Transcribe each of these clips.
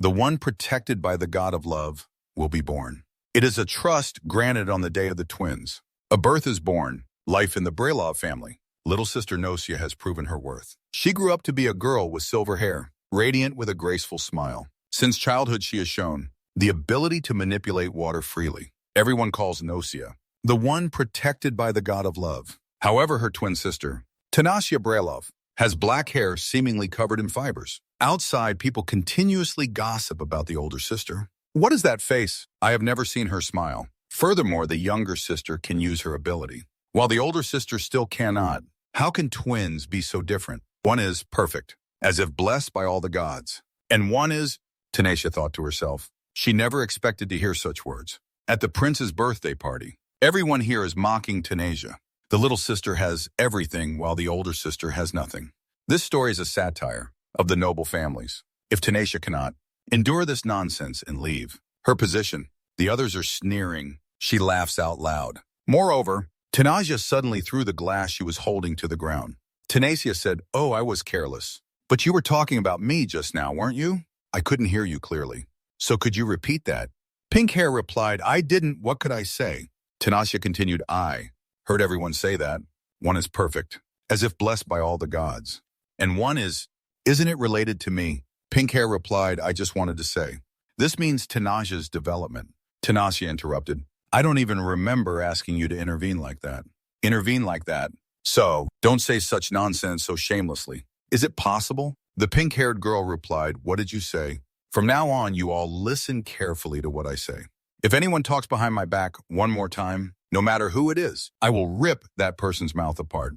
the one protected by the god of love, will be born. It is a trust granted on the day of the twins. A birth is born, life in the Brelov family. Little sister Nosia has proven her worth. She grew up to be a girl with silver hair, radiant with a graceful smile. Since childhood she has shown the ability to manipulate water freely. Everyone calls Nosia the one protected by the god of love. However, her twin sister, Tanasia Brelov, has black hair seemingly covered in fibers. Outside, people continuously gossip about the older sister. What is that face? I have never seen her smile. Furthermore, the younger sister can use her ability, while the older sister still cannot. How can twins be so different? One is perfect, as if blessed by all the gods. And one is, Tanasia thought to herself. She never expected to hear such words. At the prince's birthday party, everyone here is mocking Tanasia. The little sister has everything, while the older sister has nothing. This story is a satire of the noble families. If Tanasia cannot endure this nonsense and leave her position, the others are sneering. She laughs out loud. Moreover, Tanasia suddenly threw the glass she was holding to the ground. Tanasia said, "Oh, I was careless. But you were talking about me just now, weren't you? I couldn't hear you clearly. So could you repeat that?" Pink Hair replied, "I didn't. What could I say?" Tanasia continued, "I heard everyone say that. One is perfect, as if blessed by all the gods. And one isn't it related to me?" Pink Hair replied, "I just wanted to say. This means Tanasia's development." Tanasia interrupted, "I don't even remember asking you to intervene like that." "Intervene like that? So, don't say such nonsense so shamelessly. Is it possible?" The pink-haired girl replied, "What did you say? From now on, you all listen carefully to what I say. If anyone talks behind my back one more time, no matter who it is, I will rip that person's mouth apart."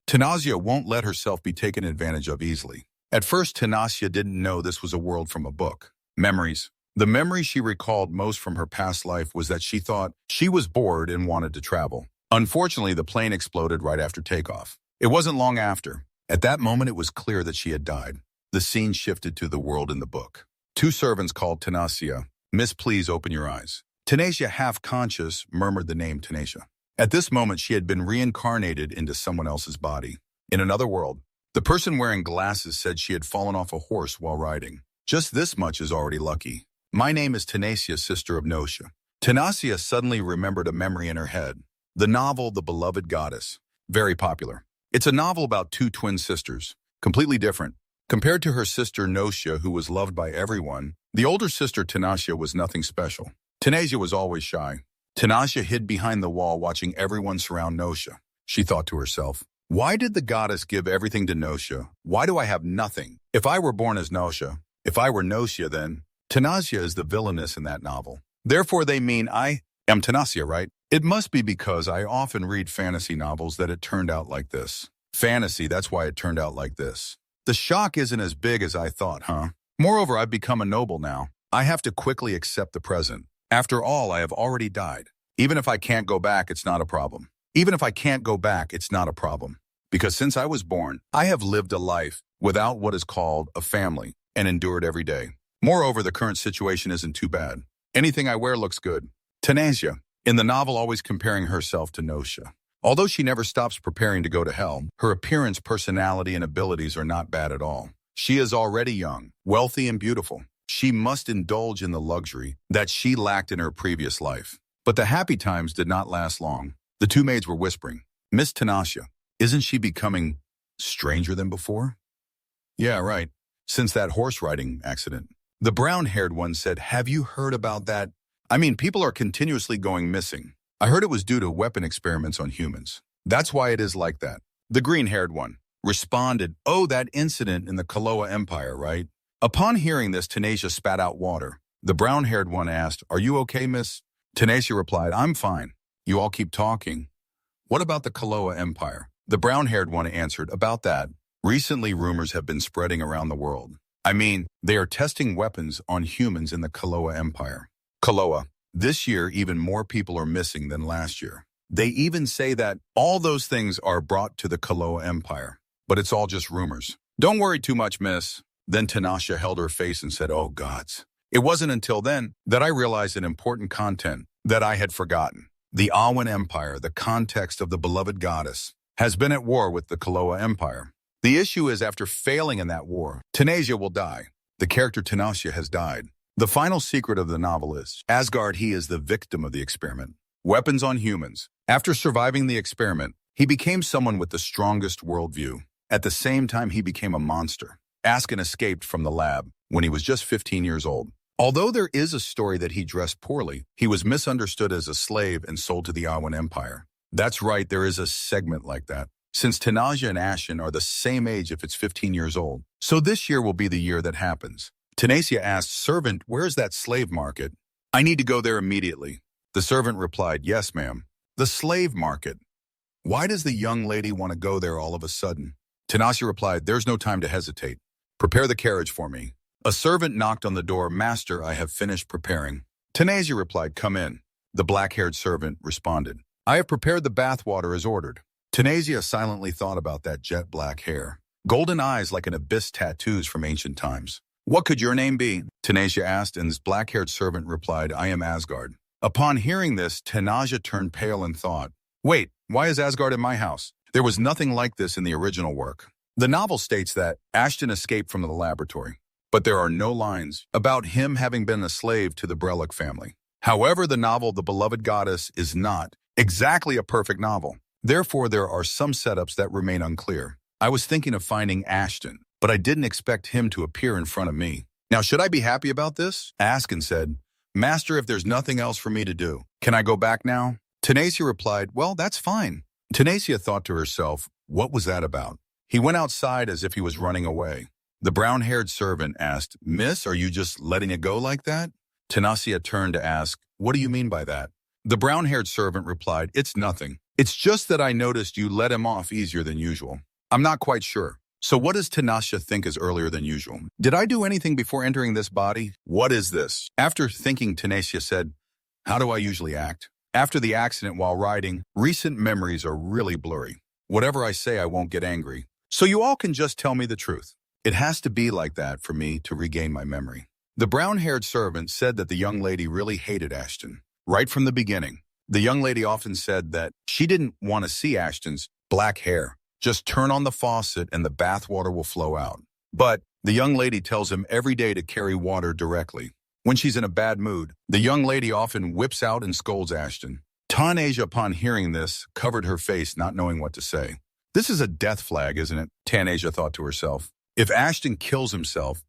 Tanasia won't let herself be taken advantage of easily. At first, Tanasia didn't know this was a world from a book. Memories. The memory she recalled most from her past life was that she thought she was bored and wanted to travel. Unfortunately, the plane exploded right after takeoff. It wasn't long after. At that moment, it was clear that she had died. The scene shifted to the world in the book. Two servants called Tanasia. "Miss, please open your eyes." Tanasia, half-conscious, murmured the name Tanasia. At this moment, she had been reincarnated into someone else's body. In another world, the person wearing glasses said she had fallen off a horse while riding. Just this much is already lucky. "My name is Tanasia, sister of Nosia." Tanasia suddenly remembered a memory in her head. The novel, The Beloved Goddess. Very popular. It's a novel about two twin sisters, completely different. Compared to her sister Nosia, who was loved by everyone, the older sister Tanasia was nothing special. Tanasia was always shy. Tanasia hid behind the wall watching everyone surround Nosia. She thought to herself, "Why did the goddess give everything to Nosia? Why do I have nothing? If I were born as Nosia, if I were Nosia then..." Tanasia is the villainess in that novel. Therefore they mean I am Tanasia, right? It must be because I often read fantasy novels that it turned out like this. Fantasy, that's why it turned out like this. The shock isn't as big as I thought, huh? Moreover, I've become a noble now. I have to quickly accept the present. After all, I have already died. Even if I can't go back, it's not a problem. Even if I can't go back, it's not a problem. Because since I was born, I have lived a life without what is called a family and endured every day. Moreover, the current situation isn't too bad. Anything I wear looks good. Tanasia, in the novel always comparing herself to Nosia. Although she never stops preparing to go to hell, her appearance, personality, and abilities are not bad at all. She is already young, wealthy, and beautiful. She must indulge in the luxury that she lacked in her previous life. But the happy times did not last long. The two maids were whispering, "Miss Tanasia, isn't she becoming stranger than before?" "Yeah, right. Since that horse riding accident." The brown-haired one said, "Have you heard about that? I mean, people are continuously going missing. I heard it was due to weapon experiments on humans. That's why it is like that." The green-haired one responded, "Oh, that incident in the Kaloa Empire, right?" Upon hearing this, Tanasia spat out water. The brown-haired one asked, "Are you okay, miss?" Tanasia replied, "I'm fine. You all keep talking. What about the Kaloa Empire?" The brown-haired one answered, "About that. Recently, rumors have been spreading around the world. I mean, they are testing weapons on humans in the Kaloa Empire. Kaloa. This year, even more people are missing than last year. They even say that all those things are brought to the Kaloa Empire. But it's all just rumors. Don't worry too much, miss." Then Tanasia held her face and said, "Oh, gods." It wasn't until then that I realized an important content that I had forgotten. The Awan Empire, the context of the beloved goddess, has been at war with the Kaloa Empire. The issue is after failing in that war, Tanasia will die. The character Tanasia has died. The final secret of the novel is, Asgard, he is the victim of the experiment. Weapons on humans. After surviving the experiment, he became someone with the strongest worldview. At the same time, he became a monster. Askin escaped from the lab when he was just 15 years old. Although there is a story that he dressed poorly, he was misunderstood as a slave and sold to the Awan Empire. That's right, there is a segment like that. Since Tanasia and Ashen are the same age if it's 15 years old. So this year will be the year that happens. Tanasia asked, "Servant, where's that slave market?" "I need to go there immediately." The servant replied, "Yes, ma'am." "The slave market. Why does the young lady want to go there all of a sudden?" Tanasia replied, "There's no time to hesitate. Prepare the carriage for me." A servant knocked on the door. "Master, I have finished preparing." Tanasia replied, "Come in." The black-haired servant responded, "I have prepared the bath water as ordered." Tanasia silently thought about that jet black hair. Golden eyes like an abyss tattoos from ancient times. "What could your name be?" Tanasia asked, and this black-haired servant replied, "I am Asgard." Upon hearing this, Tanasia turned pale and thought, "Wait, why is Asgard in my house? There was nothing like this in the original work." The novel states that Ashton escaped from the laboratory, but there are no lines about him having been a slave to the Brellic family. However, the novel The Beloved Goddess is not exactly a perfect novel. Therefore, there are some setups that remain unclear. I was thinking of finding Ashton, but I didn't expect him to appear in front of me. Now, should I be happy about this? Askin said, "Master, if there's nothing else for me to do, can I go back now?" Tanasia replied, "Well, that's fine." Tanasia thought to herself, what was that about? He went outside as if he was running away. The brown-haired servant asked, "Miss, are you just letting it go like that?" Tanasia turned to ask, "What do you mean by that?" The brown-haired servant replied, "It's nothing. It's just that I noticed you let him off easier than usual. I'm not quite sure." So what does Tanasia think is earlier than usual? Did I do anything before entering this body? What is this? After thinking, Tanasia said, "How do I usually act? After the accident while riding, recent memories are really blurry. Whatever I say, I won't get angry. So you all can just tell me the truth. It has to be like that for me to regain my memory." The brown-haired servant said that the young lady really hated Ashton. Right from the beginning, the young lady often said that she didn't want to see Ashton's black hair. Just turn on the faucet and the bath water will flow out. But the young lady tells him every day to carry water directly. When she's in a bad mood, the young lady often whips out and scolds Ashton. Tanasia, upon hearing this, covered her face, not knowing what to say. This is a death flag, isn't it? Tanasia thought to herself. If Ashton kills himself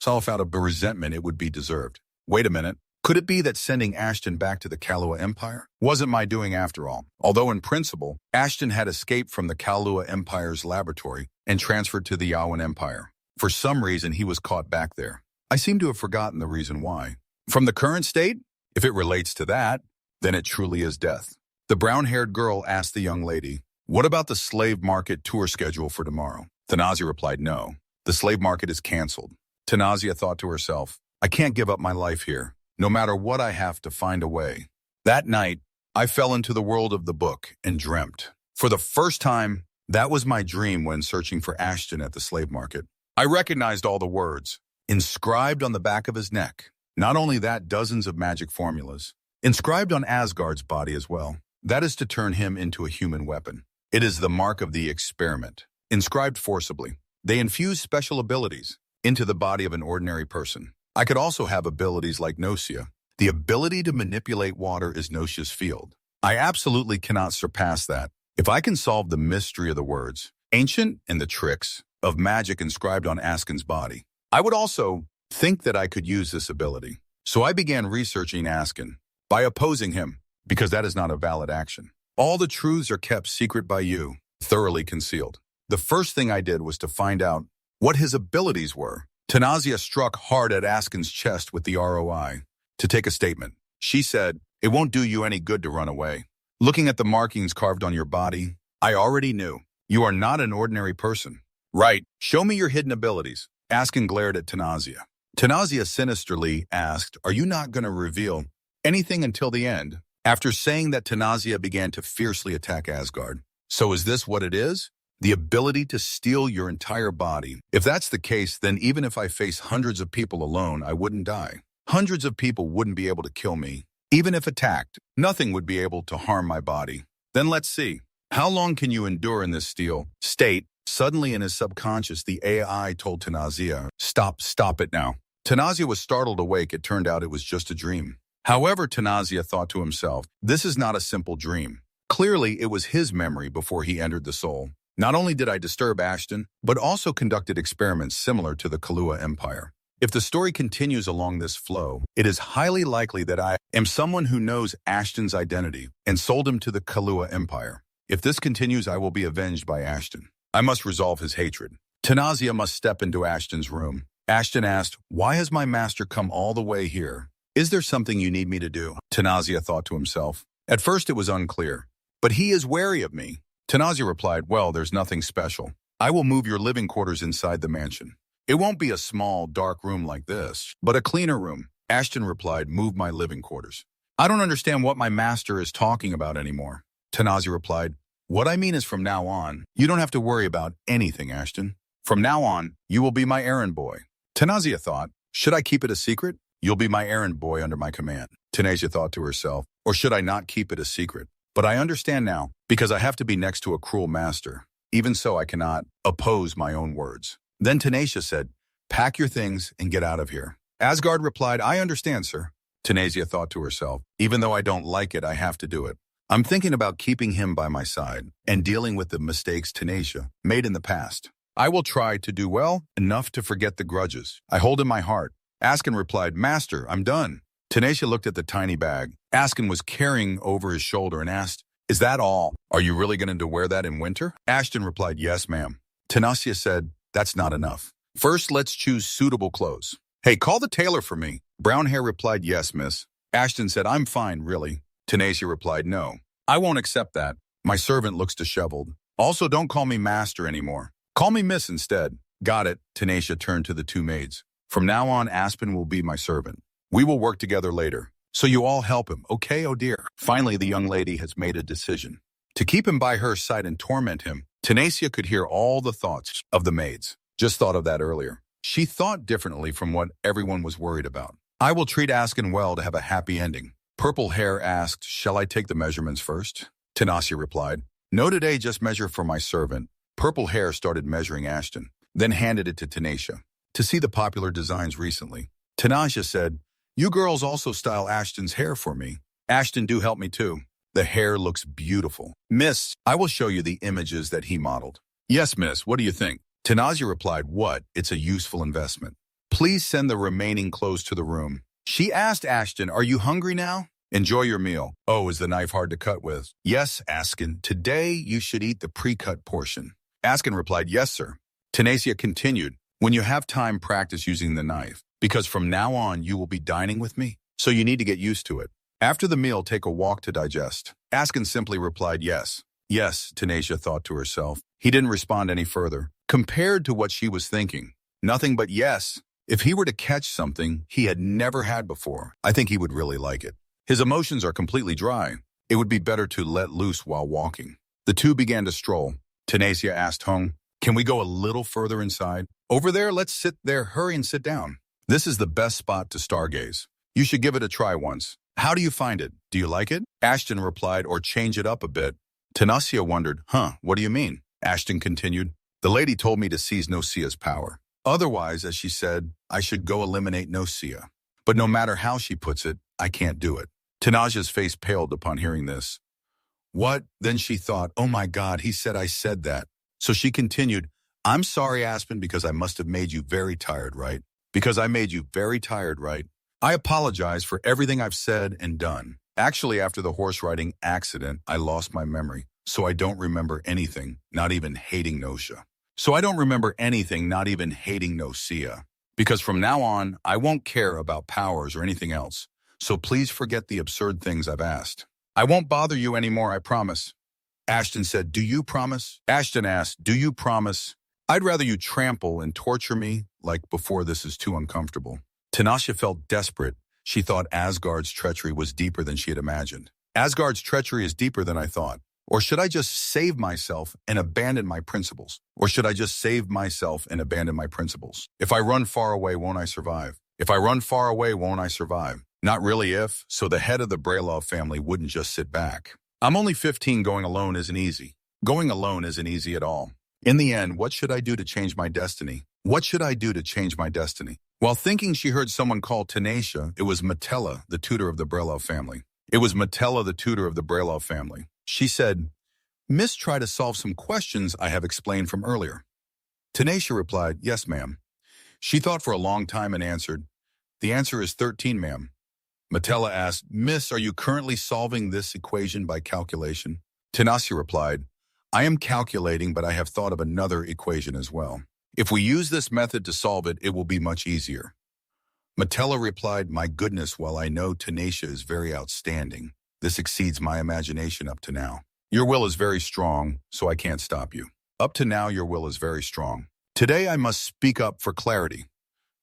out of resentment, it would be deserved. Wait a minute. Could it be that sending Ashton back to the Kalua Empire wasn't my doing after all? Although in principle, Ashton had escaped from the Kalua Empire's laboratory and transferred to the Yawan Empire. For some reason, he was caught back there. I seem to have forgotten the reason why. From the current state, if it relates to that, then it truly is death. The brown-haired girl asked the young lady, "What about the slave market tour schedule for tomorrow?" Tanasia replied, "No, the slave market is canceled." Tanasia thought to herself, "I can't give up my life here. No matter what, I have to find a way." That night, I fell into the world of the book and dreamt. For the first time, that was my dream when searching for Ashton at the slave market. I recognized all the words inscribed on the back of his neck. Not only that, dozens of magic formulas. Inscribed on Asgard's body as well. That is to turn him into a human weapon. It is the mark of the experiment. Inscribed forcibly. They infuse special abilities into the body of an ordinary person. I could also have abilities like Nocia. The ability to manipulate water is Nocia's field. I absolutely cannot surpass that. If I can solve the mystery of the words, ancient and the tricks of magic inscribed on Askin's body, I would also think that I could use this ability. So I began researching Askin by opposing him, because that is not a valid action. All the truths are kept secret by you, thoroughly concealed. The first thing I did was to find out what his abilities were. Tanasia struck hard at Askin's chest with the ROI to take a statement. She said, "It won't do you any good to run away. Looking at the markings carved on your body, I already knew. You are not an ordinary person." "Right, show me your hidden abilities." Askin glared at Tanasia. Tanasia sinisterly asked, "Are you not going to reveal anything until the end?" After saying that, Tanasia began to fiercely attack Asgard. "So is this what it is? The ability to steal your entire body. If that's the case, then even if I face hundreds of people alone, I wouldn't die. Hundreds of people wouldn't be able to kill me. Even if attacked, nothing would be able to harm my body. Then let's see. How long can you endure in this steel state?" Suddenly in his subconscious, the AI told Tanasia, Stop it now. Tanazia was startled awake. It turned out it was just a dream. However, Tanazia thought to himself, this is not a simple dream. Clearly, it was his memory before he entered the soul. Not only did I disturb Ashton, but also conducted experiments similar to the Kahlua Empire. If the story continues along this flow, it is highly likely that I am someone who knows Ashton's identity and sold him to the Kahlua Empire. If this continues, I will be avenged by Ashton. I must resolve his hatred. Tanazia must step into Ashton's room. Ashton asked, why has my master come all the way here? Is there something you need me to do? Tanazia thought to himself. At first it was unclear, but he is wary of me. Tanazia replied, well, there's nothing special. I will move your living quarters inside the mansion. It won't be a small, dark room like this, but a cleaner room. Ashton replied, move my living quarters. I don't understand what my master is talking about anymore. Tanazia replied, what I mean is from now on, you don't have to worry about anything, Ashton. From now on, you will be my errand boy. Tanazia thought, should I keep it a secret? You'll be my errand boy under my command. Tanazia thought to herself, or should I not keep it a secret? But I understand now, because I have to be next to a cruel master. Even so, I cannot oppose my own words. Then Tanazia said, pack your things and get out of here. Asgard replied, I understand, sir. Tanazia thought to herself, even though I don't like it, I have to do it. I'm thinking about keeping him by my side and dealing with the mistakes Tanazia made in the past. I will try to do well enough to forget the grudges I hold in my heart. Askin replied, Master, I'm done. Tanazia looked at the tiny bag Askin was carrying over his shoulder and asked, is that all? Are you really going to wear that in winter? Ashton replied, yes, ma'am. Tanazia said, that's not enough. First, let's choose suitable clothes. Hey, call the tailor for me. Brown Hair replied, yes, miss. Ashton said, I'm fine, really. Tanazia replied, no, I won't accept that. My servant looks disheveled. Also, don't call me master anymore. Call me miss instead. Got it. Tanazia turned to the two maids. From now on, Aspen will be my servant. We will work together later. So you all help him, okay, oh dear? Finally, the young lady has made a decision. To keep him by her side and torment him, Tanazia could hear all the thoughts of the maids. Just thought of that earlier. She thought differently from what everyone was worried about. I will treat Askin well to have a happy ending. Purple Hair asked, shall I take the measurements first? Tanazia replied, no, today just measure for my servant. Purple Hair started measuring Ashton, then handed it to Tanazia. To see the popular designs recently, Tanazia said, you girls also style Ashton's hair for me. Ashton, do help me too. The hair looks beautiful. Miss, I will show you the images that he modeled. Yes, miss, what do you think? Tanazia replied, what? It's a useful investment. Please send the remaining clothes to the room. She asked Ashton, are you hungry now? Enjoy your meal. Oh, is the knife hard to cut with? Yes, Askin. Today you should eat the pre-cut portion. Askin replied, yes, sir. Tanazia continued, when you have time, practice using the knife, because from now on you will be dining with me, so you need to get used to it. After the meal, take a walk to digest. Askin simply replied, yes. Yes, Tanazia thought to herself. He didn't respond any further. Compared to what she was thinking, nothing but yes. If he were to catch something he had never had before, I think he would really like it. His emotions are completely dry. It would be better to let loose while walking. The two began to stroll. Tanazia asked Hung, can we go a little further inside? Over there, let's sit there, hurry and sit down. This is the best spot to stargaze. You should give it a try once. How do you find it? Do you like it? Ashton replied, or change it up a bit. Tanazia wondered, what do you mean? Ashton continued, the lady told me to seize Nosia's power. Otherwise, as she said, I should go eliminate Nosia. But no matter how she puts it, I can't do it. Tanazia's face paled upon hearing this. What? Then she thought, oh my God, he said I said that. So she continued, I'm sorry, Aspen, because I must have made you very tired, right? Because I made you very tired, right? I apologize for everything I've said and done. Actually, after the horse riding accident, I lost my memory. So I don't remember anything, not even hating Nosia. So I don't remember anything, not even hating Nosia. Because from now on, I won't care about powers or anything else. So please forget the absurd things I've asked. I won't bother you anymore, I promise. Ashton said, do you promise? Ashton asked, do you promise? I'd rather you trample and torture me like before. This is too uncomfortable. Tanazia felt desperate. She thought Asgard's treachery was deeper than she had imagined. Asgard's treachery is deeper than I thought. Or should I just save myself and abandon my principles? Or should I just save myself and abandon my principles? If I run far away, won't I survive? If I run far away, won't I survive? Not really if, so the head of the Brelov family wouldn't just sit back. I'm only 15, going alone isn't easy. Going alone isn't easy at all. In the end, what should I do to change my destiny? What should I do to change my destiny? While thinking she heard someone call Tanisha, it was Matella, the tutor of the Brelov family. It was Matella, the tutor of the Brelov family. She said, Miss, try to solve some questions I have explained from earlier. Tanisha replied, yes, ma'am. She thought for a long time and answered, the answer is 13, ma'am. Matella asked, Miss, are you currently solving this equation by calculation? Tanisha replied, I am calculating, but I have thought of another equation as well. If we use this method to solve it, it will be much easier. Matella replied, my goodness, while I know Tanisha is very outstanding, this exceeds my imagination up to now. Your will is very strong, so I can't stop you. Up to now, your will is very strong. Today, I must speak up for clarity.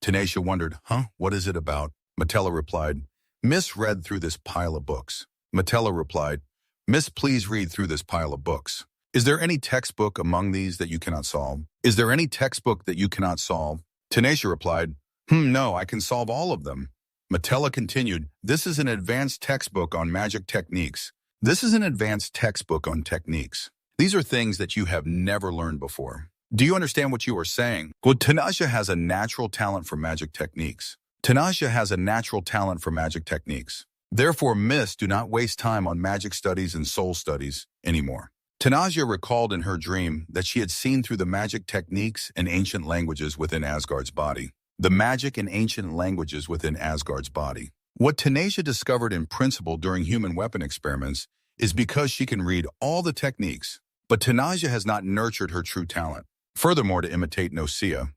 Tanisha wondered, what is it about? Matella replied, Miss read through this pile of books. Matella replied, Miss, please read through this pile of books. Is there any textbook among these that you cannot solve? Is there any textbook that you cannot solve? Tanisha replied, no, I can solve all of them. Matella continued, this is an advanced textbook on magic techniques. This is an advanced textbook on techniques. These are things that you have never learned before. Do you understand what you are saying? Well, Tanisha has a natural talent for magic techniques. Tanisha has a natural talent for magic techniques. Therefore, Miss, do not waste time on magic studies and soul studies anymore. Tanisha recalled in her dream that she had seen through the magic techniques and ancient languages within Asgard's body. The magic and ancient languages within Asgard's body. What Tanisha discovered in principle during human weapon experiments is because she can read all the techniques, but Tanisha has not nurtured her true talent. Furthermore, to imitate Nocia,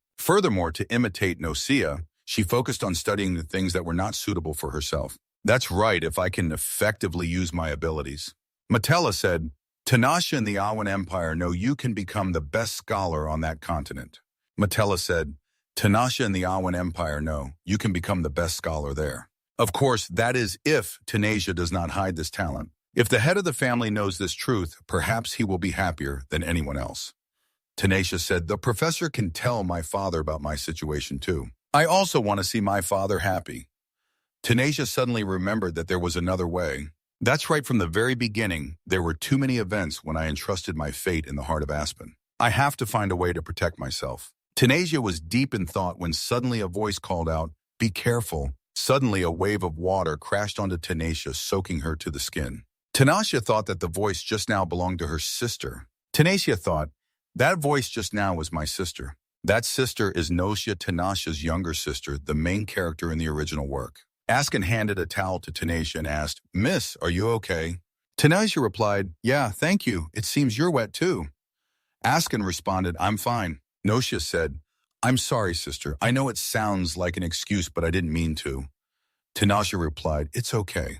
she focused on studying the things that were not suitable for herself. That's right, if I can effectively use my abilities. Matella said, Tanisha and the Awan Empire know you can become the best scholar on that continent. Matella said, Tanisha and the Awan Empire know you can become the best scholar there. Of course, that is if Tanisha does not hide this talent. If the head of the family knows this truth, perhaps he will be happier than anyone else. Tanisha said, the professor can tell my father about my situation too. I also want to see my father happy. Tanisha suddenly remembered that there was another way. That's right, from the very beginning, there were too many events when I entrusted my fate in the heart of Aspen. I have to find a way to protect myself. Tanisha was deep in thought when suddenly a voice called out, be careful. Suddenly a wave of water crashed onto Tanisha, soaking her to the skin. Tanisha thought that the voice just now belonged to her sister. Tanisha thought, that voice just now was my sister. That sister is Nocia, Tanisha's younger sister, the main character in the original work. Aspen handed a towel to Tanisha and asked, Miss, are you okay? Tanisha replied, yeah, thank you. It seems you're wet too. Aspen responded, I'm fine. Nocia said, I'm sorry, sister. I know it sounds like an excuse, but I didn't mean to. Tanisha replied, it's okay.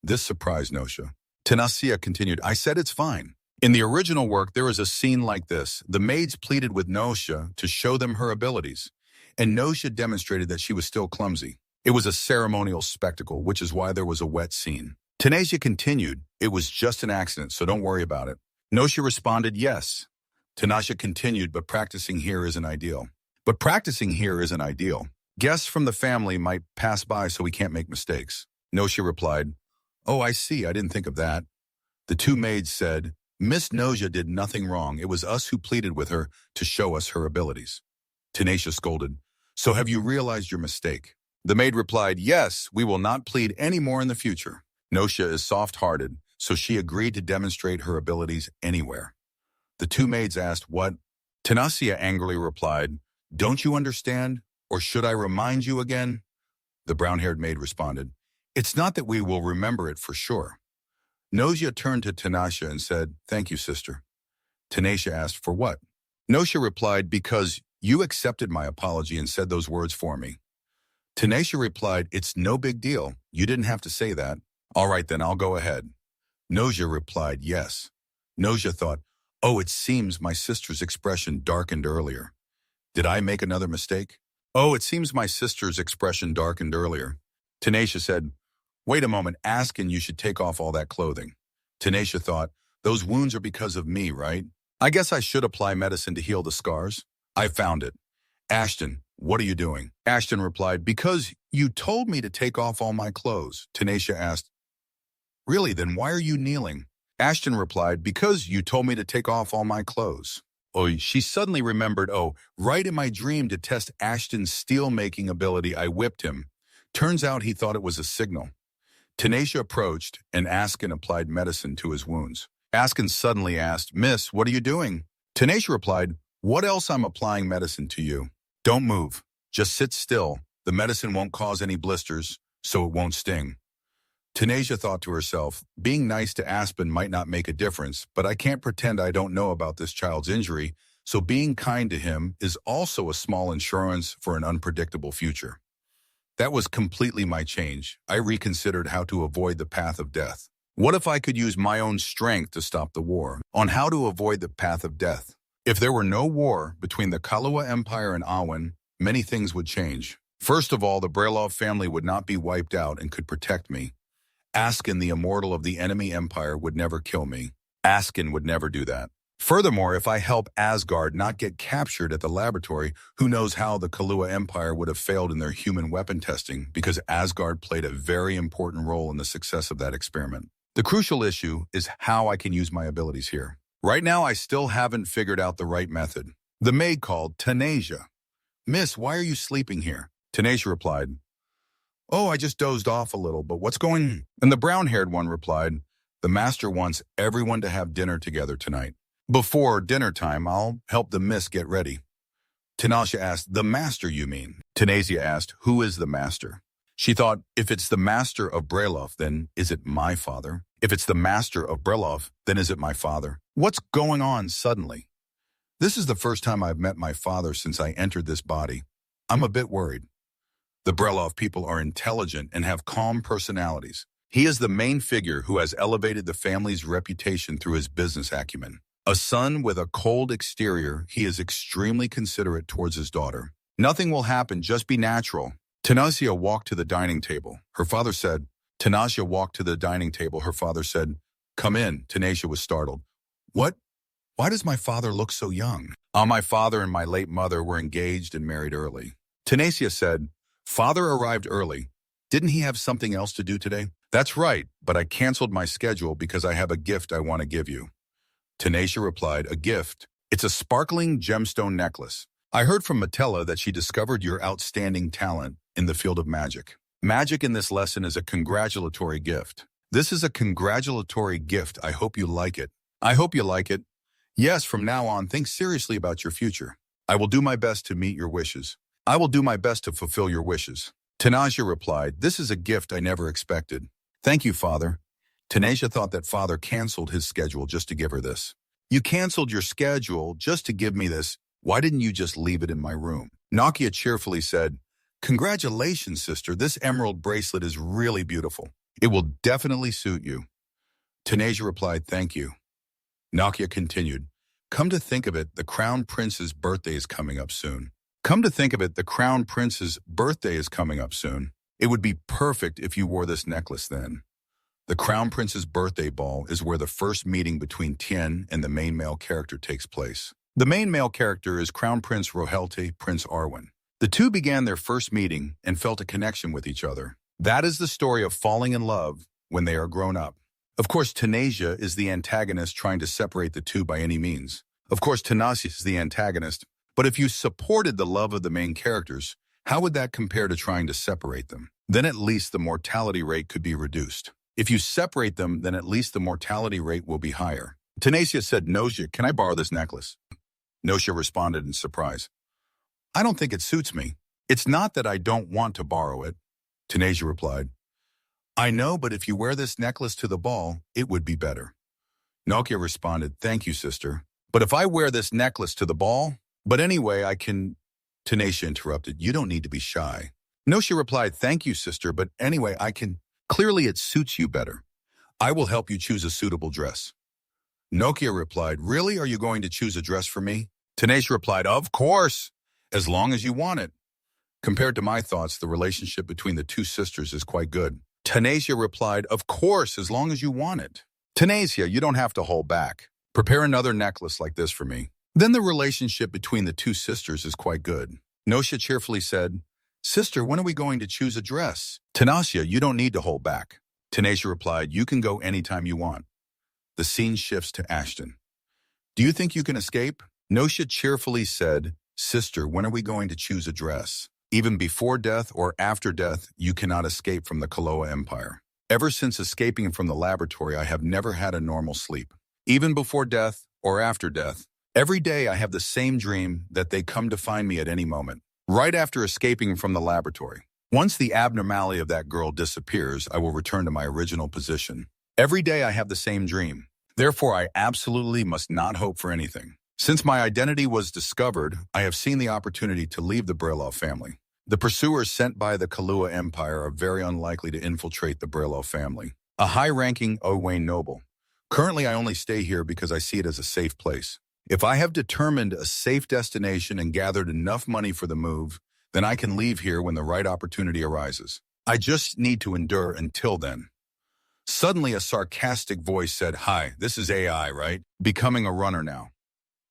This surprised Nocia. Tanisha continued, I said it's fine. In the original work, there is a scene like this. The maids pleaded with Nocia to show them her abilities, and Nocia demonstrated that she was still clumsy. It was a ceremonial spectacle, which is why there was a wet scene. Tanisha continued, it was just an accident, so don't worry about it. Nocia responded, yes. Tanisha continued, but practicing here isn't ideal. Guests from the family might pass by, so we can't make mistakes. Nocia replied, oh, I see. I didn't think of that. The two maids said, Miss Nocia did nothing wrong. It was us who pleaded with her to show us her abilities. Tanisha scolded, so have you realized your mistake? The maid replied, yes, we will not plead any more in the future. Nocia is soft-hearted, so she agreed to demonstrate her abilities anywhere. The two maids asked, what? Tanisha angrily replied, don't you understand? Or should I remind you again? The brown-haired maid responded, it's not that we will remember it for sure. Nocia turned to Tanisha and said, thank you, sister. Tanisha asked, for what? Nocia replied, because you accepted my apology and said those words for me. Tanisha replied, it's no big deal. You didn't have to say that. All right, then I'll go ahead. Nocia replied, yes. Nocia thought, oh, it seems my sister's expression darkened earlier. Did I make another mistake? Oh, it seems my sister's expression darkened earlier. Tanisha said, wait a moment, Aspen, you should take off all that clothing. Tanisha thought, those wounds are because of me, right? I guess I should apply medicine to heal the scars. I found it. Ashton, what are you doing? Ashton replied, because you told me to take off all my clothes. Tanisha asked, really, then why are you kneeling? Ashton replied, because you told me to take off all my clothes. Oh, she suddenly remembered, oh, right in my dream to test Ashton's steel-making ability, I whipped him. Turns out he thought it was a signal. Tanisha approached, and Askin applied medicine to his wounds. Askin suddenly asked, Miss, what are you doing? Tanisha replied, what else? I'm applying medicine to you. Don't move. Just sit still. The medicine won't cause any blisters, so it won't sting. Tanisha thought to herself, being nice to Aspen might not make a difference, but I can't pretend I don't know about this child's injury, so being kind to him is also a small insurance for an unpredictable future. That was completely my change. I reconsidered how to avoid the path of death. What if I could use my own strength to stop the war? On how to avoid the path of death. If there were no war between the Kahlua Empire and Awen, many things would change. First of all, the Brelov family would not be wiped out and could protect me. Askin, the immortal of the enemy empire, would never kill me. Askin would never do that. Furthermore, if I help Asgard not get captured at the laboratory, who knows how the Kahlua Empire would have failed in their human weapon testing, because Asgard played a very important role in the success of that experiment. The crucial issue is how I can use my abilities here. Right now, I still haven't figured out the right method. The maid called, Tanisha. Miss, why are you sleeping here? Tanisha replied, oh, I just dozed off a little, but what's going on? And the brown-haired one replied, the master wants everyone to have dinner together tonight. Before dinner time, I'll help the miss get ready. Tanisha asked, the master, you mean? Tanisha asked, who is the master? She thought, if it's the master of Brelov, then is it my father? If it's the master of Brelov, then is it my father? What's going on suddenly? This is the first time I've met my father since I entered this body. I'm a bit worried. The Brelov people are intelligent and have calm personalities. He is the main figure who has elevated the family's reputation through his business acumen. A son with a cold exterior, he is extremely considerate towards his daughter. Nothing will happen, just be natural. Tanisha walked to the dining table. Her father said, Tanisha walked to the dining table. Her father said, come in. Tanisha was startled. What? Why does my father look so young? My father and my late mother were engaged and married early. Tanisha said, father arrived early. Didn't he have something else to do today? That's right, but I canceled my schedule because I have a gift I want to give you. Tanisha replied, a gift? It's a sparkling gemstone necklace. I heard from Matella that she discovered your outstanding talent in the field of magic. Magic in this lesson is a congratulatory gift. This is a congratulatory gift. I hope you like it. I hope you like it. Yes, from now on, think seriously about your future. I will do my best to meet your wishes. I will do my best to fulfill your wishes. Tanisha replied, this is a gift I never expected. Thank you, Father. Tanisha thought that Father canceled his schedule just to give her this. You canceled your schedule just to give me this. Why didn't you just leave it in my room? Nakia cheerfully said, congratulations, sister. This emerald bracelet is really beautiful. It will definitely suit you. Tanisha replied, thank you. Nakia continued, come to think of it, the Crown Prince's birthday is coming up soon. Come to think of it, the Crown Prince's birthday is coming up soon. It would be perfect if you wore this necklace then. The Crown Prince's birthday ball is where the first meeting between Tien and the main male character takes place. The main male character is Crown Prince Rohelte, Prince Arwen. The two began their first meeting and felt a connection with each other. That is the story of falling in love when they are grown up. Of course, Tanisha is the antagonist trying to separate the two by any means. Of course, Tanasi is the antagonist, but if you supported the love of the main characters, how would that compare to trying to separate them? Then at least the mortality rate could be reduced. If you separate them, then at least the mortality rate will be higher. Tanisha said, Nosha, can I borrow this necklace? Nosha responded in surprise. I don't think it suits me. It's not that I don't want to borrow it. Tanisha replied, I know, but if you wear this necklace to the ball, it would be better. Nokia responded, thank you, sister. But if I wear this necklace to the ball? But anyway, I can... Tanisha interrupted, you don't need to be shy. Nosha replied, thank you, sister, but anyway, I can... Clearly it suits you better. I will help you choose a suitable dress. Nokia replied, really? Are you going to choose a dress for me? Tanisha replied, of course, as long as you want it. Compared to my thoughts, the relationship between the two sisters is quite good. Tanisha replied, of course, as long as you want it. Tanisha, you don't have to hold back. Prepare another necklace like this for me. Then the relationship between the two sisters is quite good. Nosha cheerfully said, sister, when are we going to choose a dress? Tanisha, you don't need to hold back. Tanisha replied, you can go anytime you want. The scene shifts to Ashton. Do you think you can escape? Nosha cheerfully said, "Sister, when are we going to choose a dress? Even before death or after death, you cannot escape from the Kaloa Empire. Ever since escaping from the laboratory, I have never had a normal sleep. Even before death or after death, every day I have the same dream that they come to find me at any moment. Right after escaping from the laboratory. Once the abnormality of that girl disappears, I will return to my original position. Every day I have the same dream. Therefore, I absolutely must not hope for anything. Since my identity was discovered, I have seen the opportunity to leave the Brelov family. The pursuers sent by the Kalua Empire are very unlikely to infiltrate the Brelov family. A high-ranking Owain noble. Currently, I only stay here because I see it as a safe place. If I have determined a safe destination and gathered enough money for the move, then I can leave here when the right opportunity arises. I just need to endure until then." Suddenly, a sarcastic voice said, "Hi, this is AI, right? Becoming a runner now.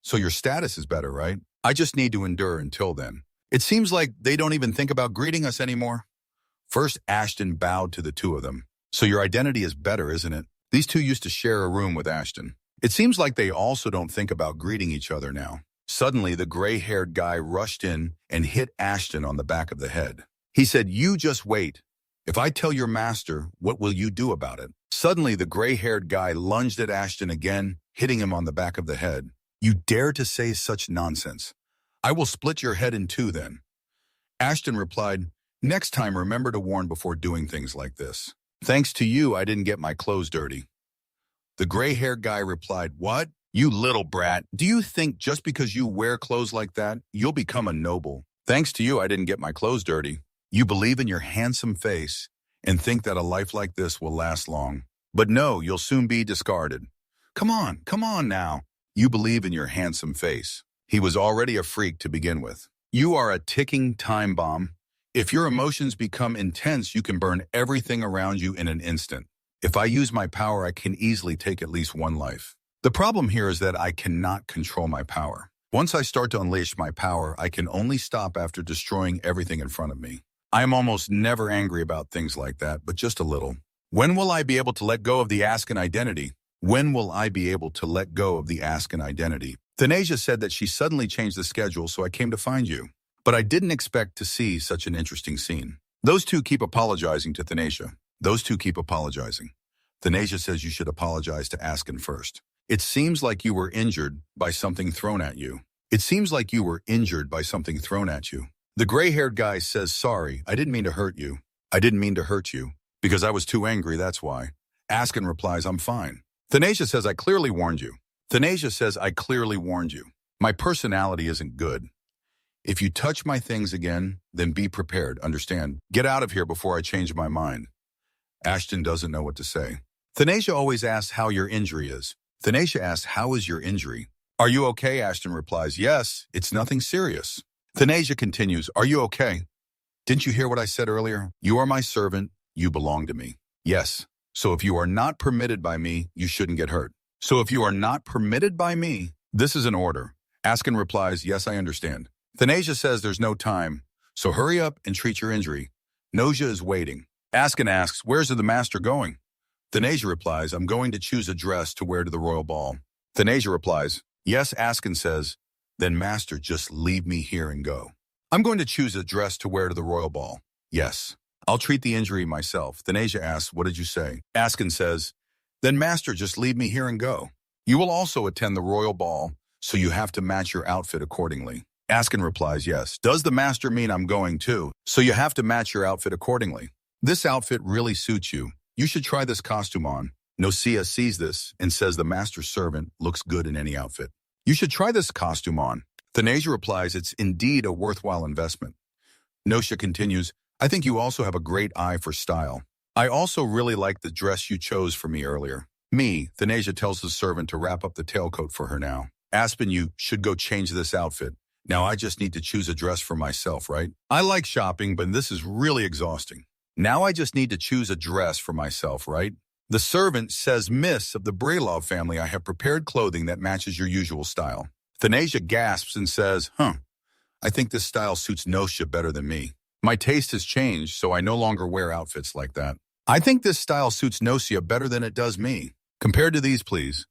So your status is better, right? I just need to endure until then." It seems like they don't even think about greeting us anymore. First, Ashton bowed to the two of them. "So your identity is better, isn't it?" These two used to share a room with Ashton. It seems like they also don't think about greeting each other now. Suddenly, the gray-haired guy rushed in and hit Ashton on the back of the head. He said, "You just wait. If I tell your master, what will you do about it?" Suddenly, the gray-haired guy lunged at Ashton again, hitting him on the back of the head. "You dare to say such nonsense? I will split your head in two then." Ashton replied, "Next time remember to warn before doing things like this. Thanks to you, I didn't get my clothes dirty." The gray-haired guy replied, "What? You little brat. Do you think just because you wear clothes like that, you'll become a noble? Thanks to you, I didn't get my clothes dirty. You believe in your handsome face and think that a life like this will last long. But no, you'll soon be discarded. Come on now. You believe in your handsome face." He was already a freak to begin with. "You are a ticking time bomb. If your emotions become intense, you can burn everything around you in an instant. If I use my power, I can easily take at least one life. The problem here is that I cannot control my power. Once I start to unleash my power, I can only stop after destroying everything in front of me. I am almost never angry about things like that, but just a little. When will I be able to let go of the Askan identity? When will I be able to let go of the Askan identity? Thanasia said that she suddenly changed the schedule, so I came to find you. But I didn't expect to see such an interesting scene." Those two keep apologizing to Thanasia. Those two keep apologizing. Thanasia says you should apologize to Askan first. "It seems like you were injured by something thrown at you. It seems like you were injured by something thrown at you." The gray-haired guy says, "Sorry, I didn't mean to hurt you. I didn't mean to hurt you. Because I was too angry, that's why." Askan replies, "I'm fine." Thanasia says, "I clearly warned you." Thanasia says, "I clearly warned you. My personality isn't good. If you touch my things again, then be prepared, understand? Get out of here before I change my mind." Ashton doesn't know what to say. Thanasia always asks how your injury is. Thanasia asks, "How is your injury?" "Are you okay?" Ashton replies, "Yes, it's nothing serious." Thanasia continues, "Are you okay? Didn't you hear what I said earlier? You are my servant. You belong to me." "Yes. So if you are not permitted by me, you shouldn't get hurt." "So if you are not permitted by me, this is an order." Askin replies, "Yes, I understand." Thanasia says there's no time, so hurry up and treat your injury. Noja is waiting. Askin asks, "Where's the master going?" Thanasia replies, "I'm going to choose a dress to wear to the royal ball." Thanasia replies, "Yes," Askin says, "Then master, just leave me here and go." "I'm going to choose a dress to wear to the royal ball." "Yes. I'll treat the injury myself." Thanasia asks, "What did you say?" Askin says, "Then master, just leave me here and go. You will also attend the royal ball, so you have to match your outfit accordingly." Askin replies, "Yes. Does the master mean I'm going too? So you have to match your outfit accordingly. This outfit really suits you. You should try this costume on." Nosia sees this and says the master's servant looks good in any outfit. "You should try this costume on." Thanasia replies, "It's indeed a worthwhile investment." Nosha continues, "I think you also have a great eye for style. I also really like the dress you chose for me earlier." Thanasia tells the servant to wrap up the tailcoat for her now. "Aspen, you should go change this outfit. Now I just need to choose a dress for myself, right? I like shopping, but this is really exhausting. Now I just need to choose a dress for myself, right?" The servant says, "Miss of the Brelov family, I have prepared clothing that matches your usual style." Thanasia gasps and says, I think this style suits Nosha better than me. My taste has changed, so I no longer wear outfits like that. I think this style suits Nosia better than it does me. Compared to these, please.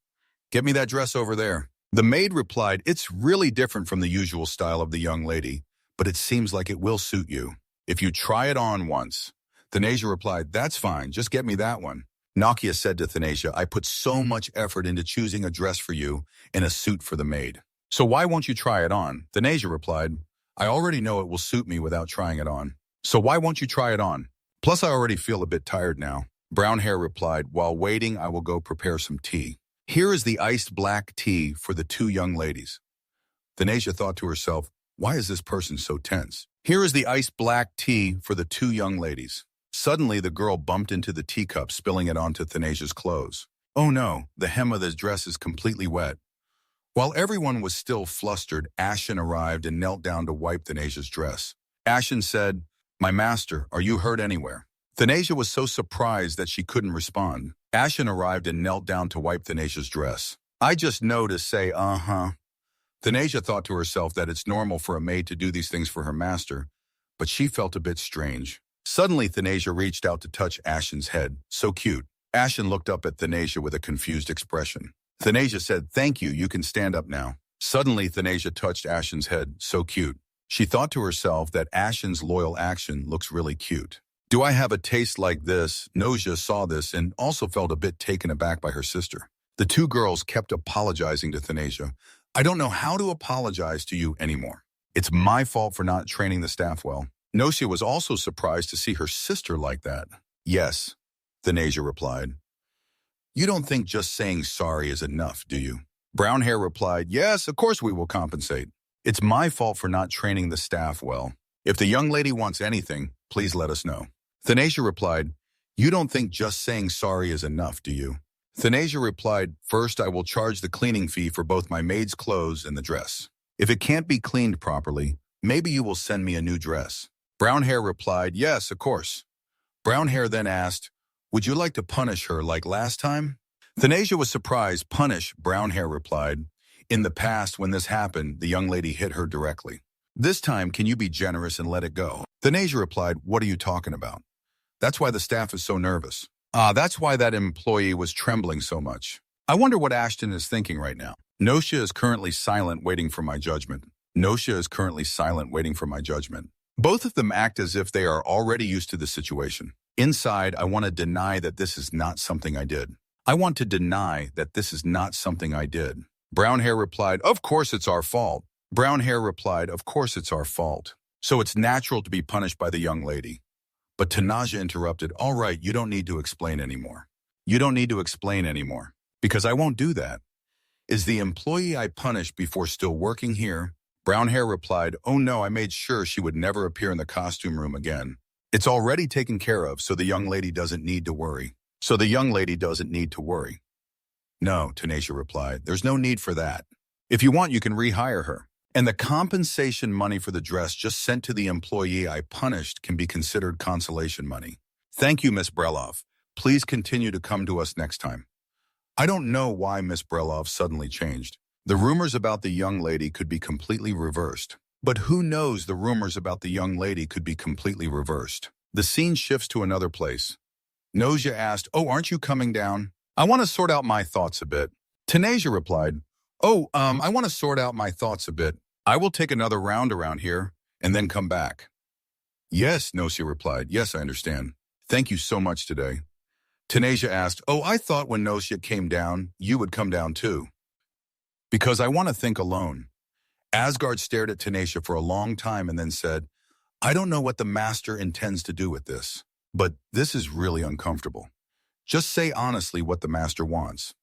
Get me that dress over there." The maid replied, "It's really different from the usual style of the young lady, but it seems like it will suit you. If you try it on once." Thanasia replied, "That's fine, just get me that one." Nakia said to Thanasia, "I put so much effort into choosing a dress for you and a suit for the maid. So why won't you try it on?" Thanasia replied, "I already know it will suit me without trying it on. So why won't you try it on? Plus I already feel a bit tired now." Brown hair replied, "While waiting, I will go prepare some tea. Here is the iced black tea for the two young ladies." Thanasia thought to herself, "Why is this person so tense? Here is the iced black tea for the two young ladies." Suddenly, the girl bumped into the teacup, spilling it onto Thanasia's clothes. "Oh no, the hem of the dress is completely wet." While everyone was still flustered, Ashen arrived and knelt down to wipe Thanasia's dress. Ashen said, "My master, are you hurt anywhere?" Thanasia was so surprised that she couldn't respond. Ashen arrived and knelt down to wipe Thanasia's dress. "I just know to say, uh-huh." Thanasia thought to herself that it's normal for a maid to do these things for her master, but she felt a bit strange. Suddenly, Thanasia reached out to touch Ashen's head. "So cute." Ashen looked up at Thanasia with a confused expression. Thanasia said, "Thank you, you can stand up now." Suddenly, Thanasia touched Ashen's head. "So cute." She thought to herself that Ashen's loyal action looks really cute. "Do I have a taste like this?" Nosia saw this and also felt a bit taken aback by her sister. The two girls kept apologizing to Thanasia. "I don't know how to apologize to you anymore. It's my fault for not training the staff well." Nosia was also surprised to see her sister like that. "Yes," Thanasia replied. "You don't think just saying sorry is enough, do you?" Brown hair replied, "Yes, of course we will compensate. It's my fault for not training the staff well. If the young lady wants anything, please let us know." Thanasia replied, "You don't think just saying sorry is enough, do you?" Thanasia replied, "First, I will charge the cleaning fee for both my maid's clothes and the dress. If it can't be cleaned properly, maybe you will send me a new dress." Brown hair replied, "Yes, of course." Brown hair then asked, "Would you like to punish her like last time?" Thanasia was surprised. "Punish," Brown hair replied. "In the past, when this happened, the young lady hit her directly. This time, can you be generous and let it go?" Thanasia replied, "What are you talking about? That's why the staff is so nervous." That's why that employee was trembling so much. I wonder what Ashton is thinking right now." Notia is currently silent, waiting for my judgment. Notia is currently silent, waiting for my judgment. Both of them act as if they are already used to the situation. Inside, I want to deny that this is not something I did. I want to deny that this is not something I did. Brown hair replied, "Of course it's our fault." Brown hair replied, "Of course it's our fault. So it's natural to be punished by the young lady." But Tanaja interrupted, "All right, you don't need to explain anymore. You don't need to explain anymore. Because I won't do that. Is the employee I punished before still working here?" Brown hair replied, "Oh no, I made sure she would never appear in the costume room again. It's already taken care of, so the young lady doesn't need to worry. So the young lady doesn't need to worry." "No," Tanasia replied, "there's no need for that. If you want, you can rehire her. And the compensation money for the dress just sent to the employee I punished can be considered consolation money. Thank you, Miss Brelov. Please continue to come to us next time." I don't know why Miss Brelov suddenly changed. The rumors about the young lady could be completely reversed. But who knows, the rumors about the young lady could be completely reversed. The scene shifts to another place. Nosia asked, "Oh, aren't you coming down? I want to sort out my thoughts a bit." Tanasia replied, I want to sort out my thoughts a bit. I will take another round around here and then come back." "Yes," Nosia replied. "Yes, I understand. Thank you so much today." Tanasia asked, I thought when Nosia came down, you would come down too." "Because I want to think alone." Asgard stared at Tanasia for a long time and then said, "I don't know what the master intends to do with this, but this is really uncomfortable. Just say honestly what the master wants."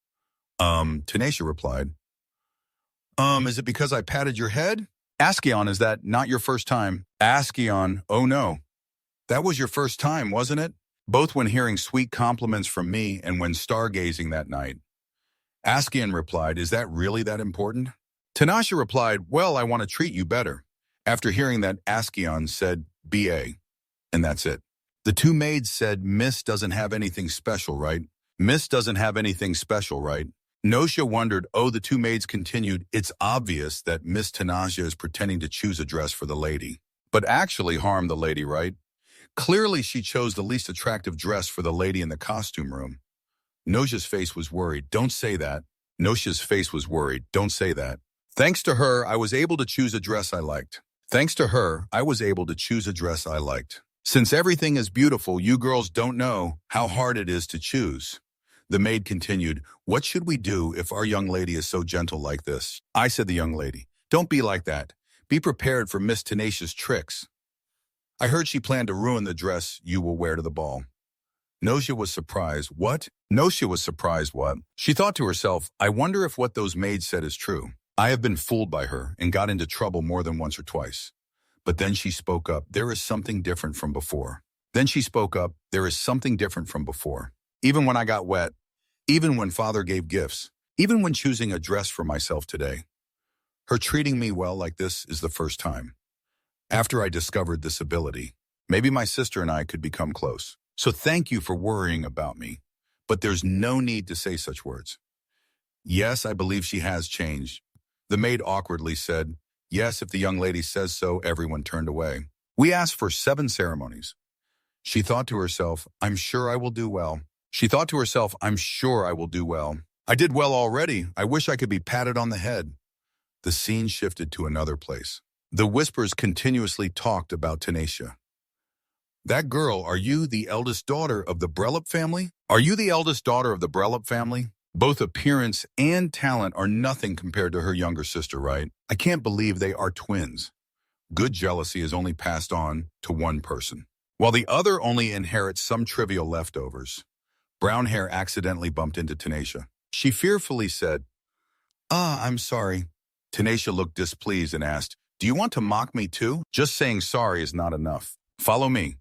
Tanasia replied, Is it because I patted your head?" "Askion, is that not your first time?" "Askion, oh no. That was your first time, wasn't it? Both when hearing sweet compliments from me and when stargazing that night." Askion replied, "Is that really that important?" Tanasha replied, "Well, I want to treat you better." After hearing that, Askion said, "BA." And that's it. The two maids said, "Miss doesn't have anything special, right? Miss doesn't have anything special, right?" Notia wondered. The two maids continued, "It's obvious that Miss Tanasha is pretending to choose a dress for the lady, but actually harm the lady, right? Clearly she chose the least attractive dress for the lady in the costume room." Noja's face was worried. "Don't say that. Noshia's face was worried. Don't say that. Thanks to her, I was able to choose a dress I liked. Thanks to her, I was able to choose a dress I liked. Since everything is beautiful, you girls don't know how hard it is to choose. The maid continued, what should we do if our young lady is so gentle like this? I said the young lady, don't be like that. Be prepared for Miss Tenacious tricks. I heard she planned to ruin the dress you will wear to the ball. Noshia was surprised. What? Noshia was surprised what? She thought to herself, I wonder if what those maids said is true. I have been fooled by her and got into trouble more than once or twice. But then she spoke up, there is something different from before. Then she spoke up, there is something different from before. Even when I got wet, even when father gave gifts, even when choosing a dress for myself today. Her treating me well like this is the first time. After I discovered this ability, maybe my sister and I could become close. So thank you for worrying about me, but there's no need to say such words. Yes, I believe she has changed. The maid awkwardly said, yes, if the young lady says so. Everyone turned away. We asked for 7 ceremonies. She thought to herself, I'm sure I will do well. She thought to herself, I'm sure I will do well. I did well already. I wish I could be patted on the head. The scene shifted to another place. The whispers continuously talked about Tenacia. That girl, are you the eldest daughter of the Brelup family? Are you the eldest daughter of the Brelup family? Both appearance and talent are nothing compared to her younger sister, right? I can't believe they are twins. Good jealousy is only passed on to one person, while the other only inherits some trivial leftovers. Brown hair accidentally bumped into Tenacia. She fearfully said, I'm sorry. Tenacia looked displeased and asked, do you want to mock me too? Just saying sorry is not enough. Follow me.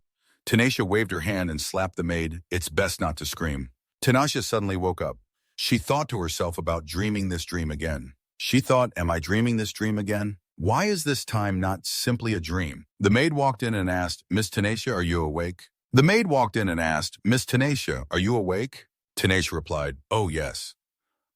Tenacia waved her hand and slapped the maid. It's best not to scream. Tenacia suddenly woke up. She thought to herself about dreaming this dream again. She thought, am I dreaming this dream again? Why is this time not simply a dream? The maid walked in and asked, Miss Tenacia, are you awake? The maid walked in and asked, Miss Tenacia, are you awake? Tenacia replied, oh yes.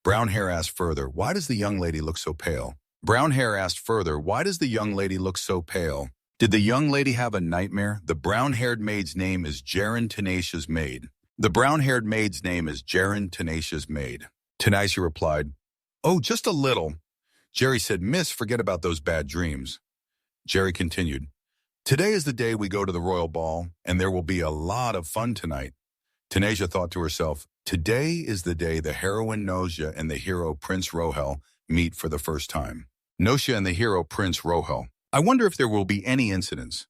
Brown hair asked further, why does the young lady look so pale? Brown hair asked further, why does the young lady look so pale? Did the young lady have a nightmare? The brown-haired maid's name is Jaren Tenacia's maid. The brown-haired maid's name is Jaren Tenacia's maid. Tenacia replied, oh, just a little. Jerry said, Miss, forget about those bad dreams. Jerry continued, today is the day we go to the royal ball, and there will be a lot of fun tonight. Tenacia thought to herself, today is the day the heroine Noshia and the hero Prince Rohel meet for the first time. Noshia and the hero Prince Rohel. I wonder if there will be any incidents.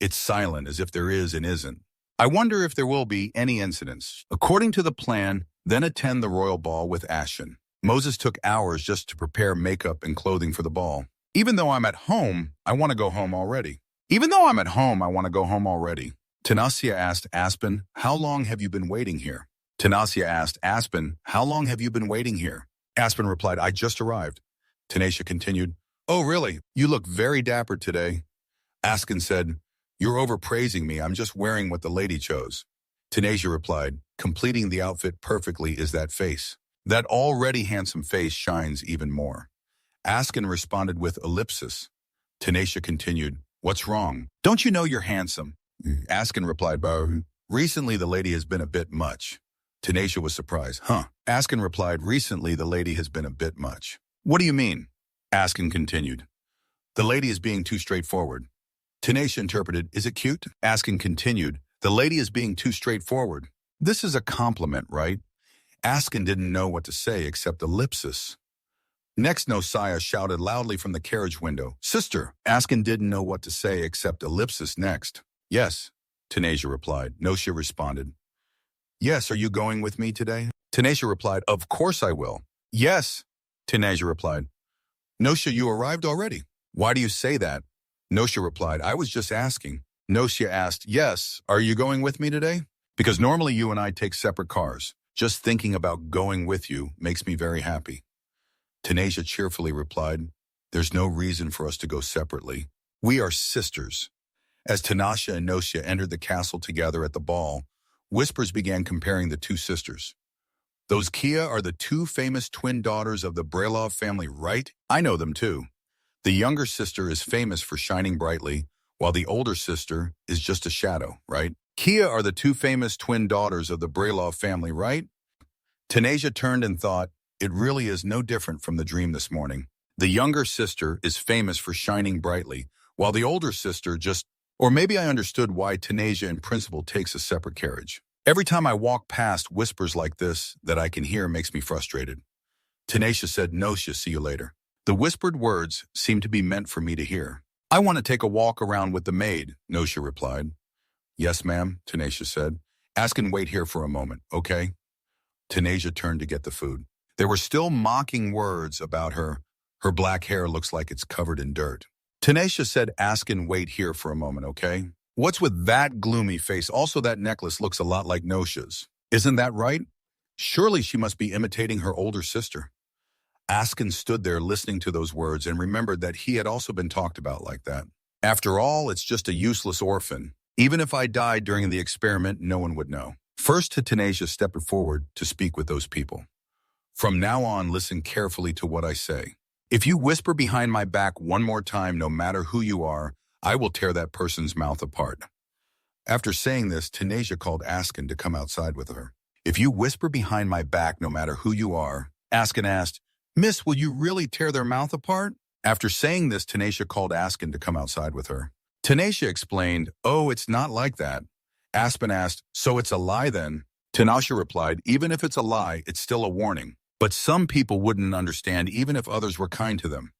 It's silent as if there is and isn't. I wonder if there will be any incidents. According to the plan, then attend the royal ball with Ashen. Moses took hours just to prepare makeup and clothing for the ball. Even though I'm at home, I want to go home already. Even though I'm at home, I want to go home already. Tenacia asked Aspen, how long have you been waiting here? Tenacia asked Aspen, how long have you been waiting here? Aspen replied, I just arrived. Tenacia continued, oh, really? You look very dapper today. Aspen said, you're overpraising me. I'm just wearing what the lady chose. Tenacia replied, completing the outfit perfectly is that face. That already handsome face shines even more. Aspen responded with ellipsis. Tenacia continued, what's wrong? Don't you know you're handsome? Aspen replied, recently the lady has been a bit much. Tenacia was surprised. Aspen replied, recently the lady has been a bit much. What do you mean? Aspen continued, the lady is being too straightforward. Tenacia interpreted, is it cute? Aspen continued, the lady is being too straightforward. This is a compliment, right? Aspen didn't know what to say except ellipsis. Next, Nosiah shouted loudly from the carriage window, sister. Aspen didn't know what to say except ellipsis next. Yes, Tenacia replied. Noshia responded, yes, are you going with me today? Tenacia replied, of course I will. Yes, Tenacia replied. Noshia, you arrived already. Why do you say that? Noshia replied, I was just asking. Noshia asked, yes, are you going with me today? Because normally you and I take separate cars. Just thinking about going with you makes me very happy. Tenacia cheerfully replied, there's no reason for us to go separately. We are sisters. As Tenacia and Noshia entered the castle together at the ball, whispers began comparing the two sisters. Those Kia are the 2 famous twin daughters of the Brelov family, right? I know them too. The younger sister is famous for shining brightly, while the older sister is just a shadow, right? Kia are the 2 famous twin daughters of the Brelov family, right? Tenacia turned and thought, it really is no different from the dream this morning. The younger sister is famous for shining brightly, while the older sister just, or maybe I understood why Tanasia in principle takes a separate carriage. Every time I walk past whispers like this that I can hear makes me frustrated. Tanasia said, "Notia, see you later." The whispered words seemed to be meant for me to hear. "I want to take a walk around with the maid," Notia replied. "Yes, ma'am," Tanasia said. "Ask and wait here for a moment, okay?" Tanasia turned to get the food. There were still mocking words about her. Her black hair looks like it's covered in dirt. Tanasia said, "Ask and wait here for a moment, okay? What's with that gloomy face? Also, that necklace looks a lot like Notia's. Isn't that right? Surely she must be imitating her older sister." Askin stood there listening to those words and remembered that he had also been talked about like that. After all, it's just a useless orphan. Even if I died during the experiment, no one would know. First, Tanasia stepped forward to speak with those people. "From now on, listen carefully to what I say. If you whisper behind my back one more time, no matter who you are, I will tear that person's mouth apart." After saying this, Tanasia called Askin to come outside with her. "If you whisper behind my back, no matter who you are," Askin asked, "Miss, will you really tear their mouth apart?" After saying this, Tanasia called Askin to come outside with her. Tanasia explained, "Oh, it's not like that." Aspen asked, "So it's a lie then?" Tanasia replied, "Even if it's a lie, it's still a warning. But some people wouldn't understand even if others were kind to them."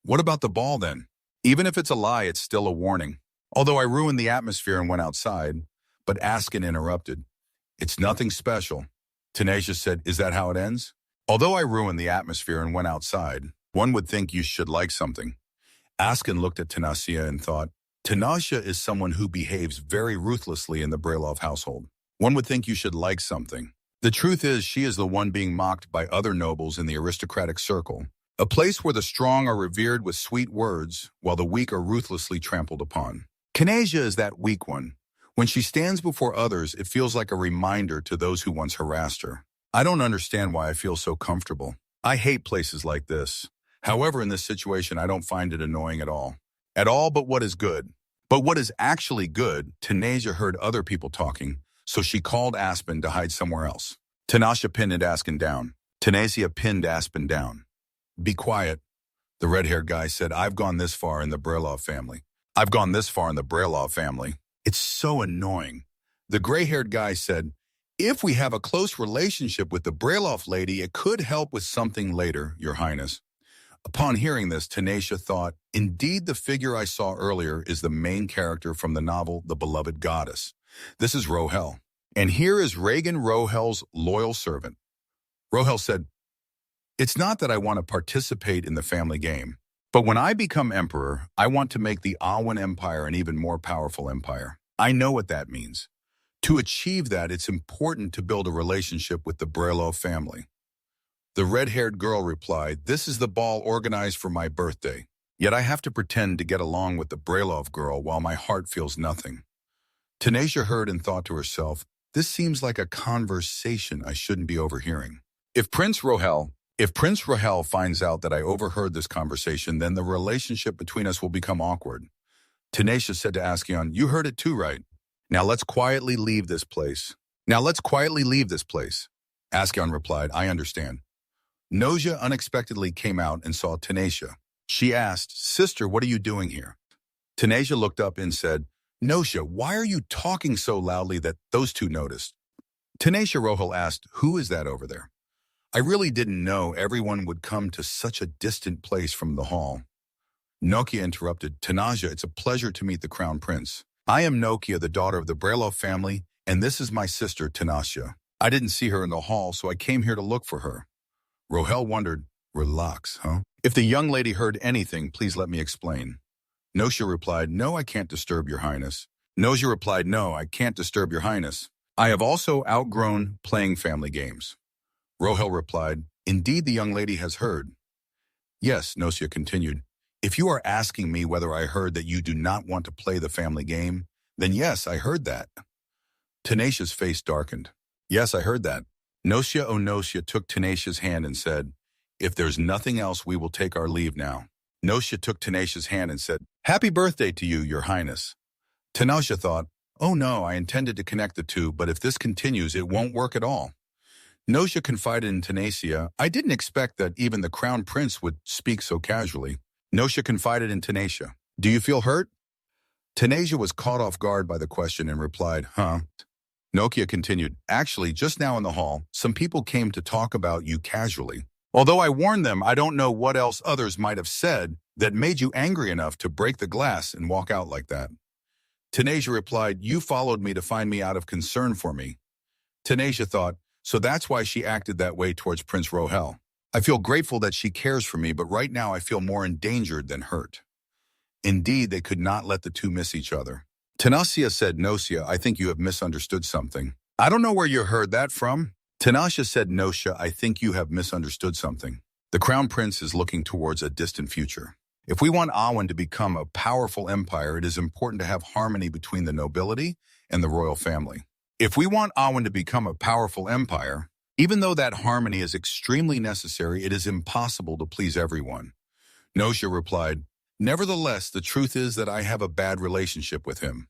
"What about the ball then?" "Even if it's a lie, it's still a warning. Although I ruined the atmosphere and went outside." But Askin interrupted, "It's nothing special." Tanasia said, "Is that how it ends?" "Although I ruined the atmosphere and went outside, one would think you should like something." Askin looked at Tanasia and thought, "Tanasia is someone who behaves very ruthlessly in the Brelov household. One would think you should like something. The truth is, she is the one being mocked by other nobles in the aristocratic circle, a place where the strong are revered with sweet words, while the weak are ruthlessly trampled upon. Tanasia is that weak one. When she stands before others, it feels like a reminder to those who once harassed her. I don't understand why I feel so comfortable. I hate places like this. However, in this situation, I don't find it annoying at all. At all but what is good. But what is actually good, Tanasia heard other people talking, so she called Aspen to hide somewhere else. Tanasia pinned Aspen down. Tanasia pinned Aspen down. "Be quiet," the red-haired guy said. "I've gone this far in the Brelov family. I've gone this far in the Brelov family. It's so annoying." The gray-haired guy said, "If we have a close relationship with the Brelov lady, it could help with something later, Your Highness." Upon hearing this, Tanasia thought, "Indeed, the figure I saw earlier is the main character from the novel The Beloved Goddess. This is Rohel. And here is Reagan Rohel's loyal servant." Rohel said, "It's not that I want to participate in the family game, but when I become emperor, I want to make the Awen Empire an even more powerful empire. I know what that means. To achieve that, it's important to build a relationship with the Brelov family." The red-haired girl replied, "This is the ball organized for my birthday. Yet I have to pretend to get along with the Brelov girl while my heart feels nothing." Tanasia heard and thought to herself, "This seems like a conversation I shouldn't be overhearing. If Prince Rohel finds out that I overheard this conversation, then the relationship between us will become awkward." Tanasia said to Askion, "You heard it too, right? Now let's quietly leave this place." Askion replied, "I understand." Noja unexpectedly came out and saw Tanasia. She asked, "Sister, what are you doing here?" Tanasia looked up and said, "Noja, why are you talking so loudly that those two noticed?" Tanasia Rohel asked, "Who is that over there?" "I really didn't know everyone would come to such a distant place from the hall." Nokia interrupted, "Tanasia, it's a pleasure to meet the Crown Prince. I am Nokia, the daughter of the Brelov family, and this is my sister, Tanasia. I didn't see her in the hall, so I came here to look for her." Rohel wondered, "Relax, huh? If the young lady heard anything, please let me explain." Notia replied, "No, I can't disturb your highness." Noja replied, "No, I can't disturb your highness. I have also outgrown playing family games." Rohel replied, "Indeed, the young lady has heard." "Yes," Notia continued, "if you are asking me whether I heard that you do not want to play the family game, then yes, I heard that." Tanasia's face darkened. "Yes, I heard that." Notia took Tanasia's hand and said, "If there's nothing else, we will take our leave now." Notia took Tanasia's hand and said, "Happy birthday to you, Your Highness." Tanasia thought, "Oh no, I intended to connect the two, but if this continues, it won't work at all." Nosha confided in Tenacia, I didn't expect that even the crown prince would speak so casually. Nosha confided in Tenacia, do you feel hurt? Tenacia was caught off guard by the question and replied, huh? Nokia continued, actually, just now in the hall, some people came to talk about you casually. Although I warned them, I don't know what else others might have said that made you angry enough to break the glass and walk out like that. Tenacia replied, you followed me to find me out of concern for me. Tenacia thought, so that's why she acted that way towards Prince Rohel. I feel grateful that she cares for me, but right now I feel more endangered than hurt. Indeed, they could not let the two miss each other. Tenacia said, Nocia, I think you have misunderstood something. I don't know where you heard that from. Tenacia said, Nosha, I think you have misunderstood something. The Crown Prince is looking towards a distant future. If we want Awen to become a powerful empire, it is important to have harmony between the nobility and the royal family. If we want Awen to become a powerful empire, even though that harmony is extremely necessary, it is impossible to please everyone. Nosha replied, nevertheless, the truth is that I have a bad relationship with him.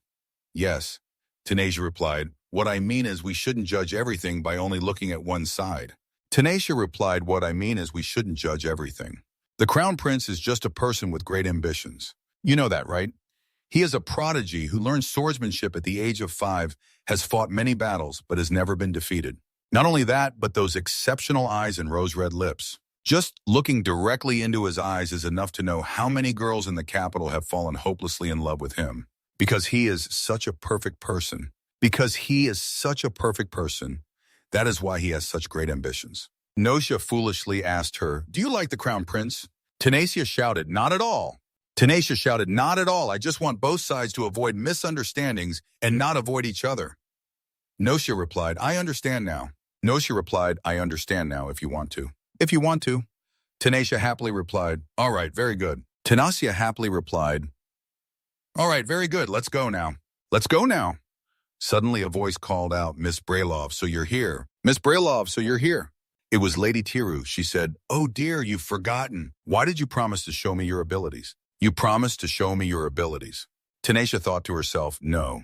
Yes, Tenacia replied, what I mean is we shouldn't judge everything by only looking at one side. Tenacia replied, what I mean is we shouldn't judge everything. The Crown Prince is just a person with great ambitions. You know that, right? He is a prodigy who learned swordsmanship at the age of 5, has fought many battles, but has never been defeated. Not only that, but those exceptional eyes and rose-red lips. Just looking directly into his eyes is enough to know how many girls in the capital have fallen hopelessly in love with him. Because he is such a perfect person. Because he is such a perfect person, that is why he has such great ambitions. Nosha foolishly asked her, do you like the Crown Prince? Tenacia shouted, not at all. Tenacia shouted, not at all. I just want both sides to avoid misunderstandings and not avoid each other. Nosha replied, I understand now. Nosha replied, I understand now if you want to. If you want to. Tenacia happily replied, all right, very good. Tenacia happily replied, all right, very good. Let's go now. Let's go now. Suddenly a voice called out, Miss Brailov, so you're here. Miss Brailov, so you're here. It was Lady Tiru. She said, oh dear, you've forgotten. Why did you promise to show me your abilities? You promised to show me your abilities. Tenacia thought to herself, no.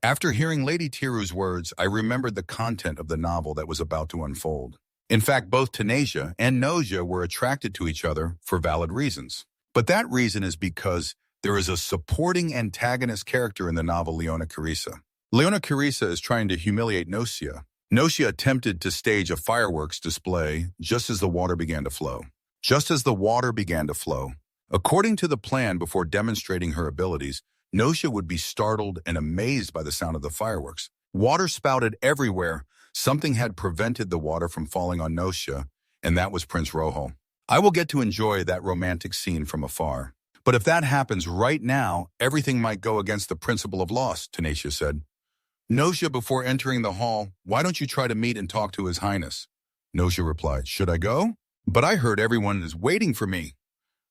After hearing Lady Tiru's words, I remembered the content of the novel that was about to unfold. In fact, both Tenacia and Nosha were attracted to each other for valid reasons. But that reason is because there is a supporting antagonist character in the novel Leona Carissa. Leona Carissa is trying to humiliate Nosha. Nosha attempted to stage a fireworks display just as the water began to flow. Just as the water began to flow. According to the plan before demonstrating her abilities, Nosha would be startled and amazed by the sound of the fireworks. Water spouted everywhere. Something had prevented the water from falling on Nosha, and that was Prince Rohel. I will get to enjoy that romantic scene from afar. But if that happens right now, everything might go against the principle of loss, Tenacia said. Nosha, before entering the hall, why don't you try to meet and talk to His Highness? Nosha replied, should I go? But I heard everyone is waiting for me.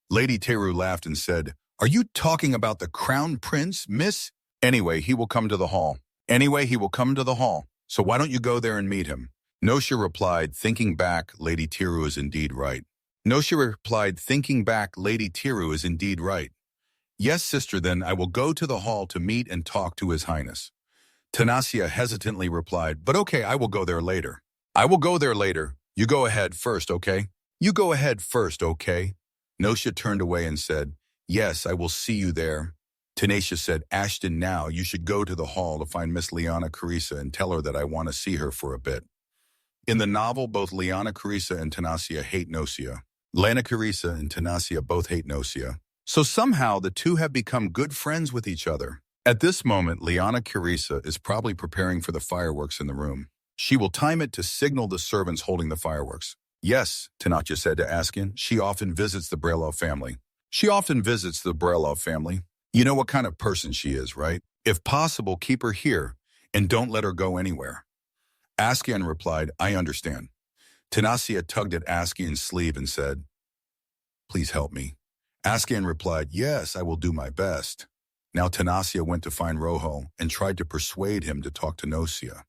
Lady Teru laughed and said, are you talking about the Crown Prince, miss? Anyway, he will come to the hall. So why don't you go there and meet him? Nosha replied, thinking back, Lady Tiru is indeed right. Yes, sister, then I will go to the hall to meet and talk to His Highness. Tenacia hesitantly replied, but okay, I will go there later. You go ahead first, okay? Nosha turned away and said, yes, I will see you there. Tenacia said, Ashton, now you should go to the hall to find Miss Leona Carissa and tell her that I want to see her for a bit. In the novel, both Leona Carissa and Tenacia hate Nosha. Leona Carissa and Tenacia both hate Nosha. So somehow the two have become good friends with each other. At this moment, Leona Carissa is probably preparing for the fireworks in the room. She will time it to signal the servants holding the fireworks. Yes, Tenacia said to Askin, she often visits the Brailov family. You know what kind of person she is, right? If possible, keep her here and don't let her go anywhere. Askin replied, I understand. Tenacia tugged at Askin's sleeve and said, please help me. Askin replied, yes, I will do my best. Now Tenacia went to find Rohel and tried to persuade him to talk to Nosha.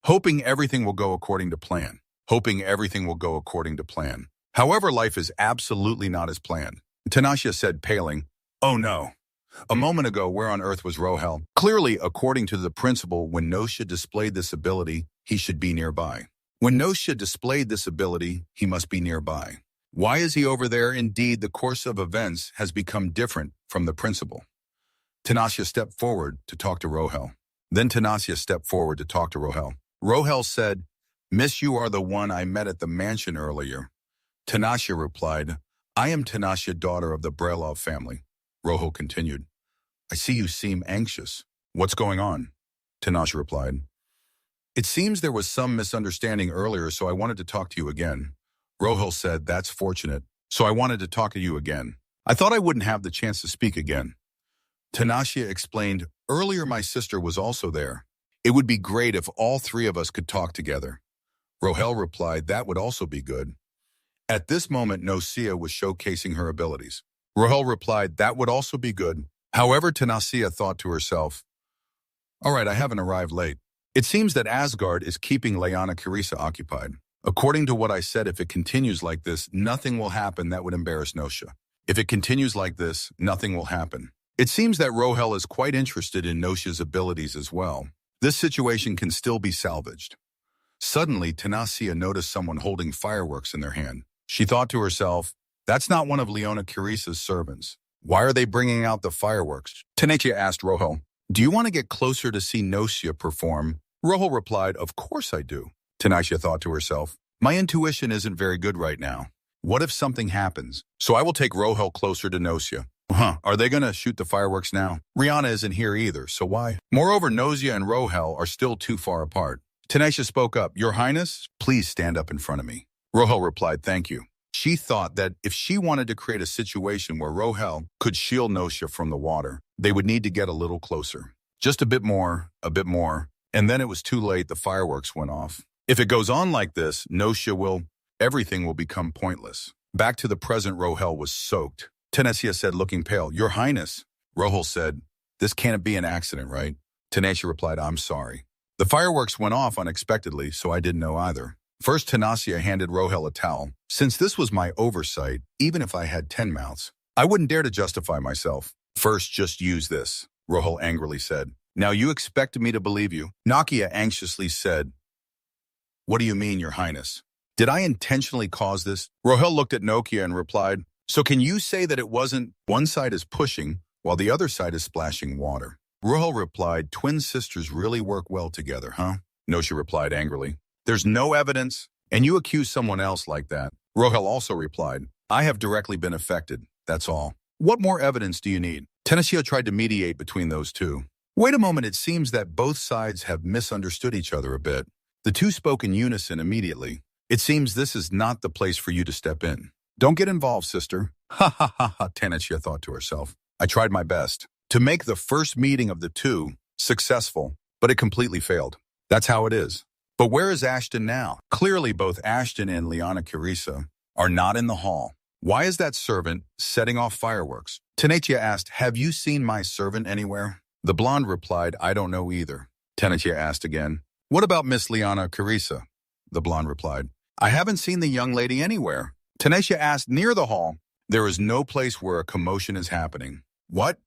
Hoping everything will go according to plan. However, life is absolutely not as planned. Tenacia said, paling, oh no. A moment ago, where on earth was Rohel? Clearly, according to the principle, when Nosha displayed this ability, he should be nearby. When Notia displayed this ability, he must be nearby. Why is he over there? Indeed, the course of events has become different from the principle. Tanasia stepped forward to talk to Rohel. Then Tanasia stepped forward to talk to Rohel. Rohel said, "Miss, you are the one I met at the mansion earlier." Tanasia replied, "I am Tanasia, daughter of the Brelov family." Rohel continued, "I see you seem anxious. What's going on?" Tanasia replied, "It seems there was some misunderstanding earlier, so I wanted to talk to you again." Rohel said, "That's fortunate. So I wanted to talk to you again. I thought I wouldn't have the chance to speak again." Tanasia explained, "Earlier my sister was also there. It would be great if all three of us could talk together." Rohel replied, "That would also be good." At this moment, Nocia was showcasing her abilities. Rohel replied, "That would also be good." However, Tanasia thought to herself, "All right, I haven't arrived late. It seems that Asgard is keeping Liana Carissa occupied. According to what I said, if it continues like this, nothing will happen that would embarrass Nocia. If it continues like this, nothing will happen." It seems that Rohel is quite interested in Nocia's abilities as well. This situation can still be salvaged. Suddenly, Tanasia noticed someone holding fireworks in their hand. She thought to herself, "That's not one of Leona Carissa's servants. Why are they bringing out the fireworks?" Tanasia asked Rohel, "Do you want to get closer to see Nocia perform?" Rohel replied, "Of course I do." Tanasia thought to herself, "My intuition isn't very good right now. What if something happens? So I will take Rohel closer to Nocia." Are they going to shoot the fireworks now? Rihanna isn't here either, so why? Moreover, Nocia and Rohel are still too far apart. Tanasia spoke up, "Your Highness, please stand up in front of me." Rohel replied, "Thank you." She thought that if she wanted to create a situation where Rohel could shield Nocia from the water, they would need to get a little closer. Just a bit more, and then it was too late. The fireworks went off. If it goes on like this, everything will become pointless. Back to the present, Rohel was soaked. Tanasia said, looking pale, "Your Highness." Rohel said, "This can't be an accident, right?" Tanasia replied, "I'm sorry. The fireworks went off unexpectedly, so I didn't know either." First, Tanasia handed Rohel a towel. "Since this was my oversight, even if I had 10 mouths, I wouldn't dare to justify myself." "First, just use this," Rohel angrily said. "Now you expected me to believe you?" Nakia anxiously said, "What do you mean, Your Highness? Did I intentionally cause this?" Rohel looked at Nokia and replied, "So can you say that it wasn't one side is pushing while the other side is splashing water?" Rohel replied, "Twin sisters really work well together, huh?" Nocia replied angrily, "There's no evidence, and you accuse someone else like that." Rohel also replied, "I have directly been affected, that's all. What more evidence do you need?" Tanasia tried to mediate between those two. "Wait a moment, it seems that both sides have misunderstood each other a bit." The two spoke in unison immediately. "It seems this is not the place for you to step in. Don't get involved, sister." Ha ha ha ha, Tanasia thought to herself. "I tried my best to make the first meeting of the two successful, but it completely failed. That's how it is. But where is Ashton now?" Clearly, both Ashton and Liana Carissa are not in the hall. "Why is that servant setting off fireworks?" Tanasia asked, "Have you seen my servant anywhere?" The blonde replied, "I don't know either." Tanasia asked again, "What about Miss Liana Carissa?" The blonde replied, "I haven't seen the young lady anywhere." Tanasia asked, "Near the hall?" "There is no place where a commotion is happening." "What?"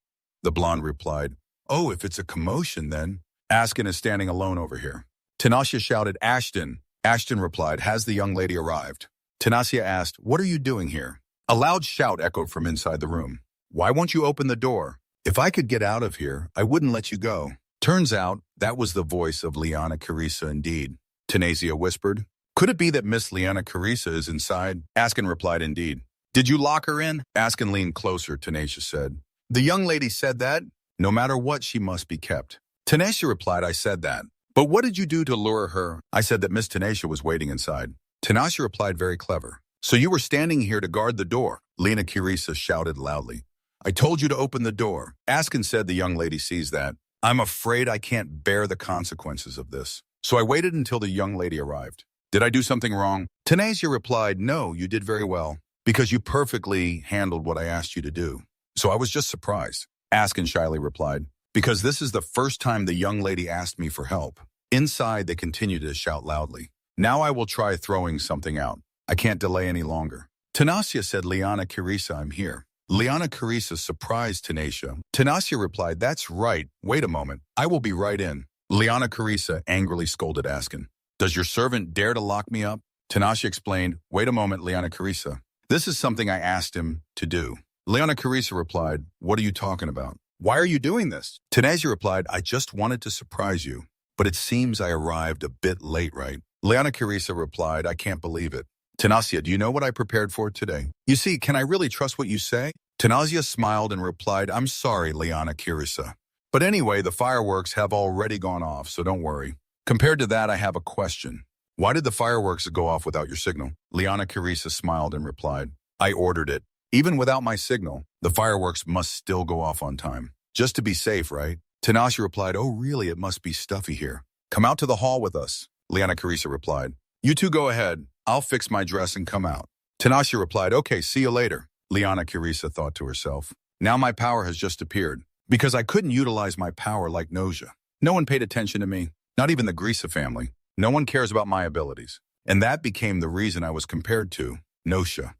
The blonde replied, "Oh, if it's a commotion, then Askin is standing alone over here." Tanasia shouted, "Ashton." Ashton replied, "Has the young lady arrived?" Tanasia asked, "What are you doing here?" A loud shout echoed from inside the room. "Why won't you open the door? If I could get out of here, I wouldn't let you go." Turns out, that was the voice of Liana Carissa indeed. Tanasia whispered, "Could it be that Miss Liana Carissa is inside?" Askin replied, "Indeed." "Did you lock her in?" Askin leaned closer, Tanasia said. "The young lady said that? No matter what, she must be kept." Tanasia replied, "I said that. But what did you do to lure her?" "I said that Miss Tanasia was waiting inside." Tanasia replied, "Very clever. So you were standing here to guard the door?" Lena Carissa shouted loudly. "I told you to open the door." Askin said, "The young lady sees that. I'm afraid I can't bear the consequences of this. So I waited until the young lady arrived." "Did I do something wrong?" Tanasia replied, "No, you did very well, because you perfectly handled what I asked you to do. So I was just surprised." Askin shyly replied, "Because this is the first time the young lady asked me for help." Inside, they continued to shout loudly. "Now I will try throwing something out. I can't delay any longer." Tanasia said, "Liana Carissa, I'm here." Liana Carissa surprised Tanasia. Tanasia replied, "That's right. Wait a moment. I will be right in." Liana Carissa angrily scolded Askin. Does your servant dare to lock me up? Tanasha explained, wait a moment, Liana Carissa. This is something I asked him to do. Liana Carissa replied, what are you talking about? Why are you doing this? Tanasha replied, I just wanted to surprise you. But it seems I arrived a bit late, right? Liana Carissa replied, I can't believe it. Tanasia, do you know what I prepared for today? You see, can I really trust what you say? Tanasia smiled and replied, I'm sorry, Liana Carissa. But anyway, the fireworks have already gone off, so don't worry. Compared to that, I have a question. Why did the fireworks go off without your signal? Liana Carissa smiled and replied, I ordered it. Even without my signal, the fireworks must still go off on time. Just to be safe, right? Tanasha replied, oh really, it must be stuffy here. Come out to the hall with us. Liana Carissa replied, you two go ahead. I'll fix my dress and come out. Tanasha replied, okay, see you later. Liana Carissa thought to herself, now my power has just appeared, because I couldn't utilize my power like Noja. No one paid attention to me, not even the Grisa family. No one cares about my abilities. And that became the reason I was compared to Nosha.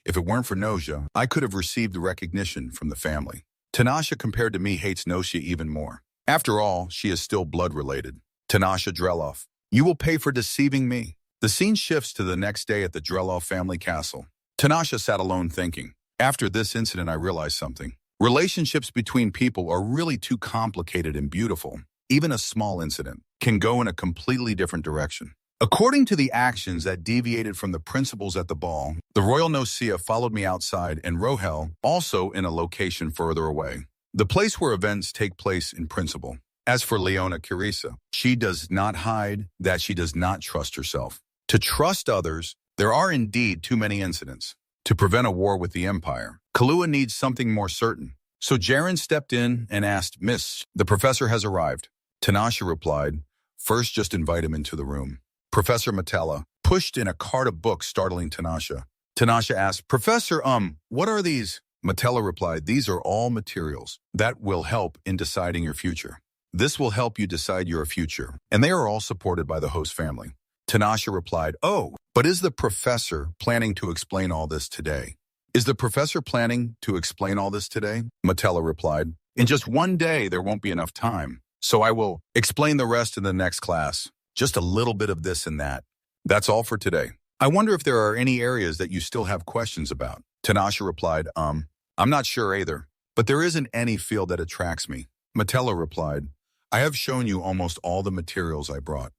If it weren't for Noja, I could have received the recognition from the family. Tanasha compared to me hates Nosha even more. After all, she is still blood-related. Tanasha Dreloff, you will pay for deceiving me. The scene shifts to the next day at the Dreloff family castle. Tanasha sat alone thinking. After this incident, I realized something. Relationships between people are really too complicated and beautiful. Even a small incident can go in a completely different direction. According to the actions that deviated from the principles at the ball, the Royal Nocia followed me outside and Rohel, also in a location further away. The place where events take place in principle. As for Leona Carissa, she does not hide that she does not trust herself. To trust others, there are indeed too many incidents. To prevent a war with the Empire, Kahlua needs something more certain. So Jaren stepped in and asked, Miss, the professor has arrived. Tanasha replied, first just invite him into the room. Professor Metella pushed in a cart of books, startling Tanasha. Tanasha asked, Professor, what are these? Metella replied, these are all materials that will help in deciding your future. This will help you decide your future, and they are all supported by the host family. Tanasha replied, oh, but is the professor planning to explain all this today? Is the professor planning to explain all this today? Metella replied, in just one day, there won't be enough time. So I will explain the rest in the next class. Just a little bit of this and that. That's all for today. I wonder if there are any areas that you still have questions about. Tanasha replied, I'm not sure either, but there isn't any field that attracts me. Metella replied, I have shown you almost all the materials I brought.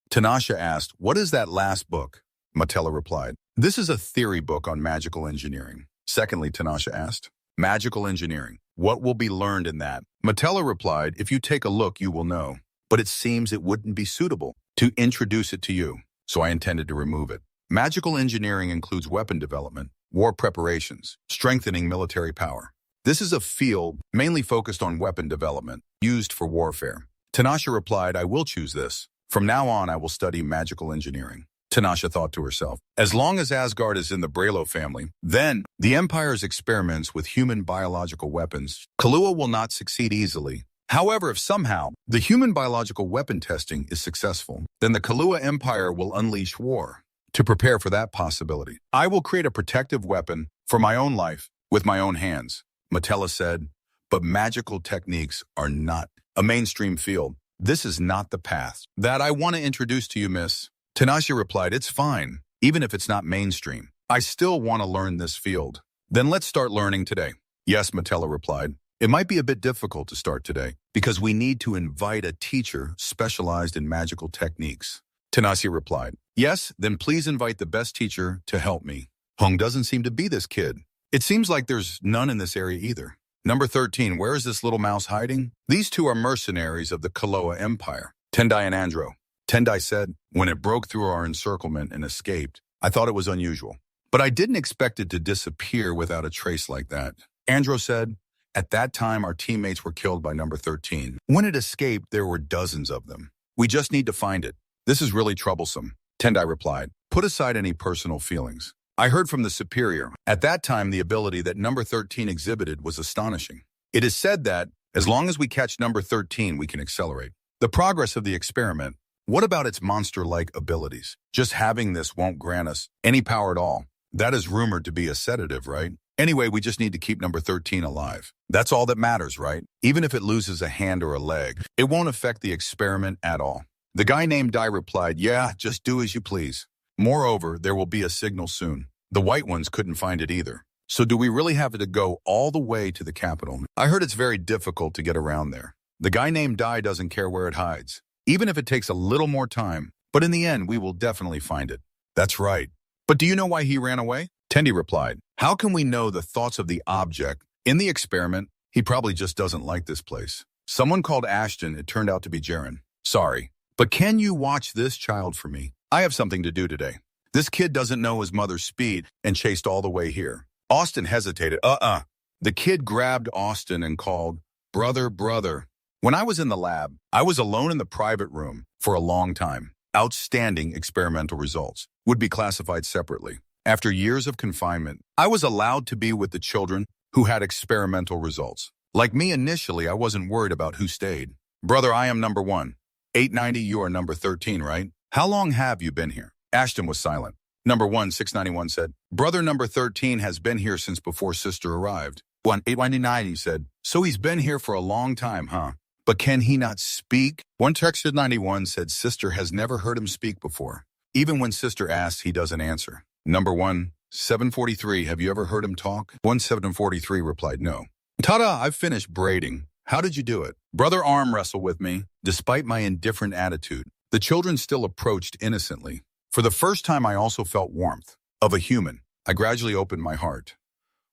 Tanasha asked, what is that last book? Metella replied, this is a theory book on magical engineering. Secondly, Tanasha asked, magical engineering. What will be learned in that? Metella replied, if you take a look, you will know. But it seems it wouldn't be suitable to introduce it to you, so I intended to remove it. Magical engineering includes weapon development, war preparations, strengthening military power. This is a field mainly focused on weapon development, used for warfare. Tanasha replied, I will choose this. From now on, I will study magical engineering. Tanasha thought to herself, as long as Asgard is in the Brelo family, then the Empire's experiments with human biological weapons, Kahlua will not succeed easily. However, if somehow the human biological weapon testing is successful, then the Kahlua Empire will unleash war. To prepare for that possibility, I will create a protective weapon for my own life with my own hands. Metella said, but magical techniques are not a mainstream field. This is not the path that I want to introduce to you, miss. Tanasha replied, it's fine, even if it's not mainstream. I still want to learn this field. Then let's start learning today. Yes, Metella replied. It might be a bit difficult to start today because we need to invite a teacher specialized in magical techniques. Tanasha replied, yes, then please invite the best teacher to help me. Hong doesn't seem to be this kid. It seems like there's none in this area either. Number 13, where is this little mouse hiding? These two are mercenaries of the Kahlua Empire, Tendai and Andro. Tendai said, when it broke through our encirclement and escaped, I thought it was unusual. But I didn't expect it to disappear without a trace like that. Andro said, at that time, our teammates were killed by number 13. When it escaped, there were dozens of them. We just need to find it. This is really troublesome. Tendai replied, put aside any personal feelings. I heard from the superior. At that time, the ability that number 13 exhibited was astonishing. It is said that, as long as we catch number 13, we can accelerate the progress of the experiment. What about its monster-like abilities? Just having this won't grant us any power at all. That is rumored to be a sedative, right? Anyway, we just need to keep number 13 alive. That's all that matters, right? Even if it loses a hand or a leg, it won't affect the experiment at all. The guy named Dai replied, yeah, just do as you please. Moreover, there will be a signal soon. The white ones couldn't find it either. So do we really have to go all the way to the capital? I heard it's very difficult to get around there. The guy named Dai doesn't care where it hides, even if it takes a little more time. But in the end, we will definitely find it. That's right. But do you know why he ran away? Tendi replied, how can we know the thoughts of the object? In the experiment, he probably just doesn't like this place. Someone called Ashton, it turned out to be Jaren. Sorry, but can you watch this child for me? I have something to do today. This kid doesn't know his mother's speed and chased all the way here. Austin hesitated. The kid grabbed Austin and called, brother, brother. When I was in the lab, I was alone in the private room for a long time. Outstanding experimental results would be classified separately. After years of confinement, I was allowed to be with the children who had experimental results. Like me initially, I wasn't worried about who stayed. Brother, I am number 1. 890, you are number 13, right? How long have you been here? Ashton was silent. Number 1, 691 said, brother number 13 has been here since before sister arrived. 899, he said, so he's been here for a long time, huh? But can he not speak? 191 said sister has never heard him speak before. Even when sister asks, he doesn't answer. Number 1, 743, have you ever heard him talk? 1743 replied, no. Ta-da, I've finished braiding. How did you do it? Brother arm wrestled with me. Despite my indifferent attitude, the children still approached innocently. For the first time, I also felt warmth of a human. I gradually opened my heart.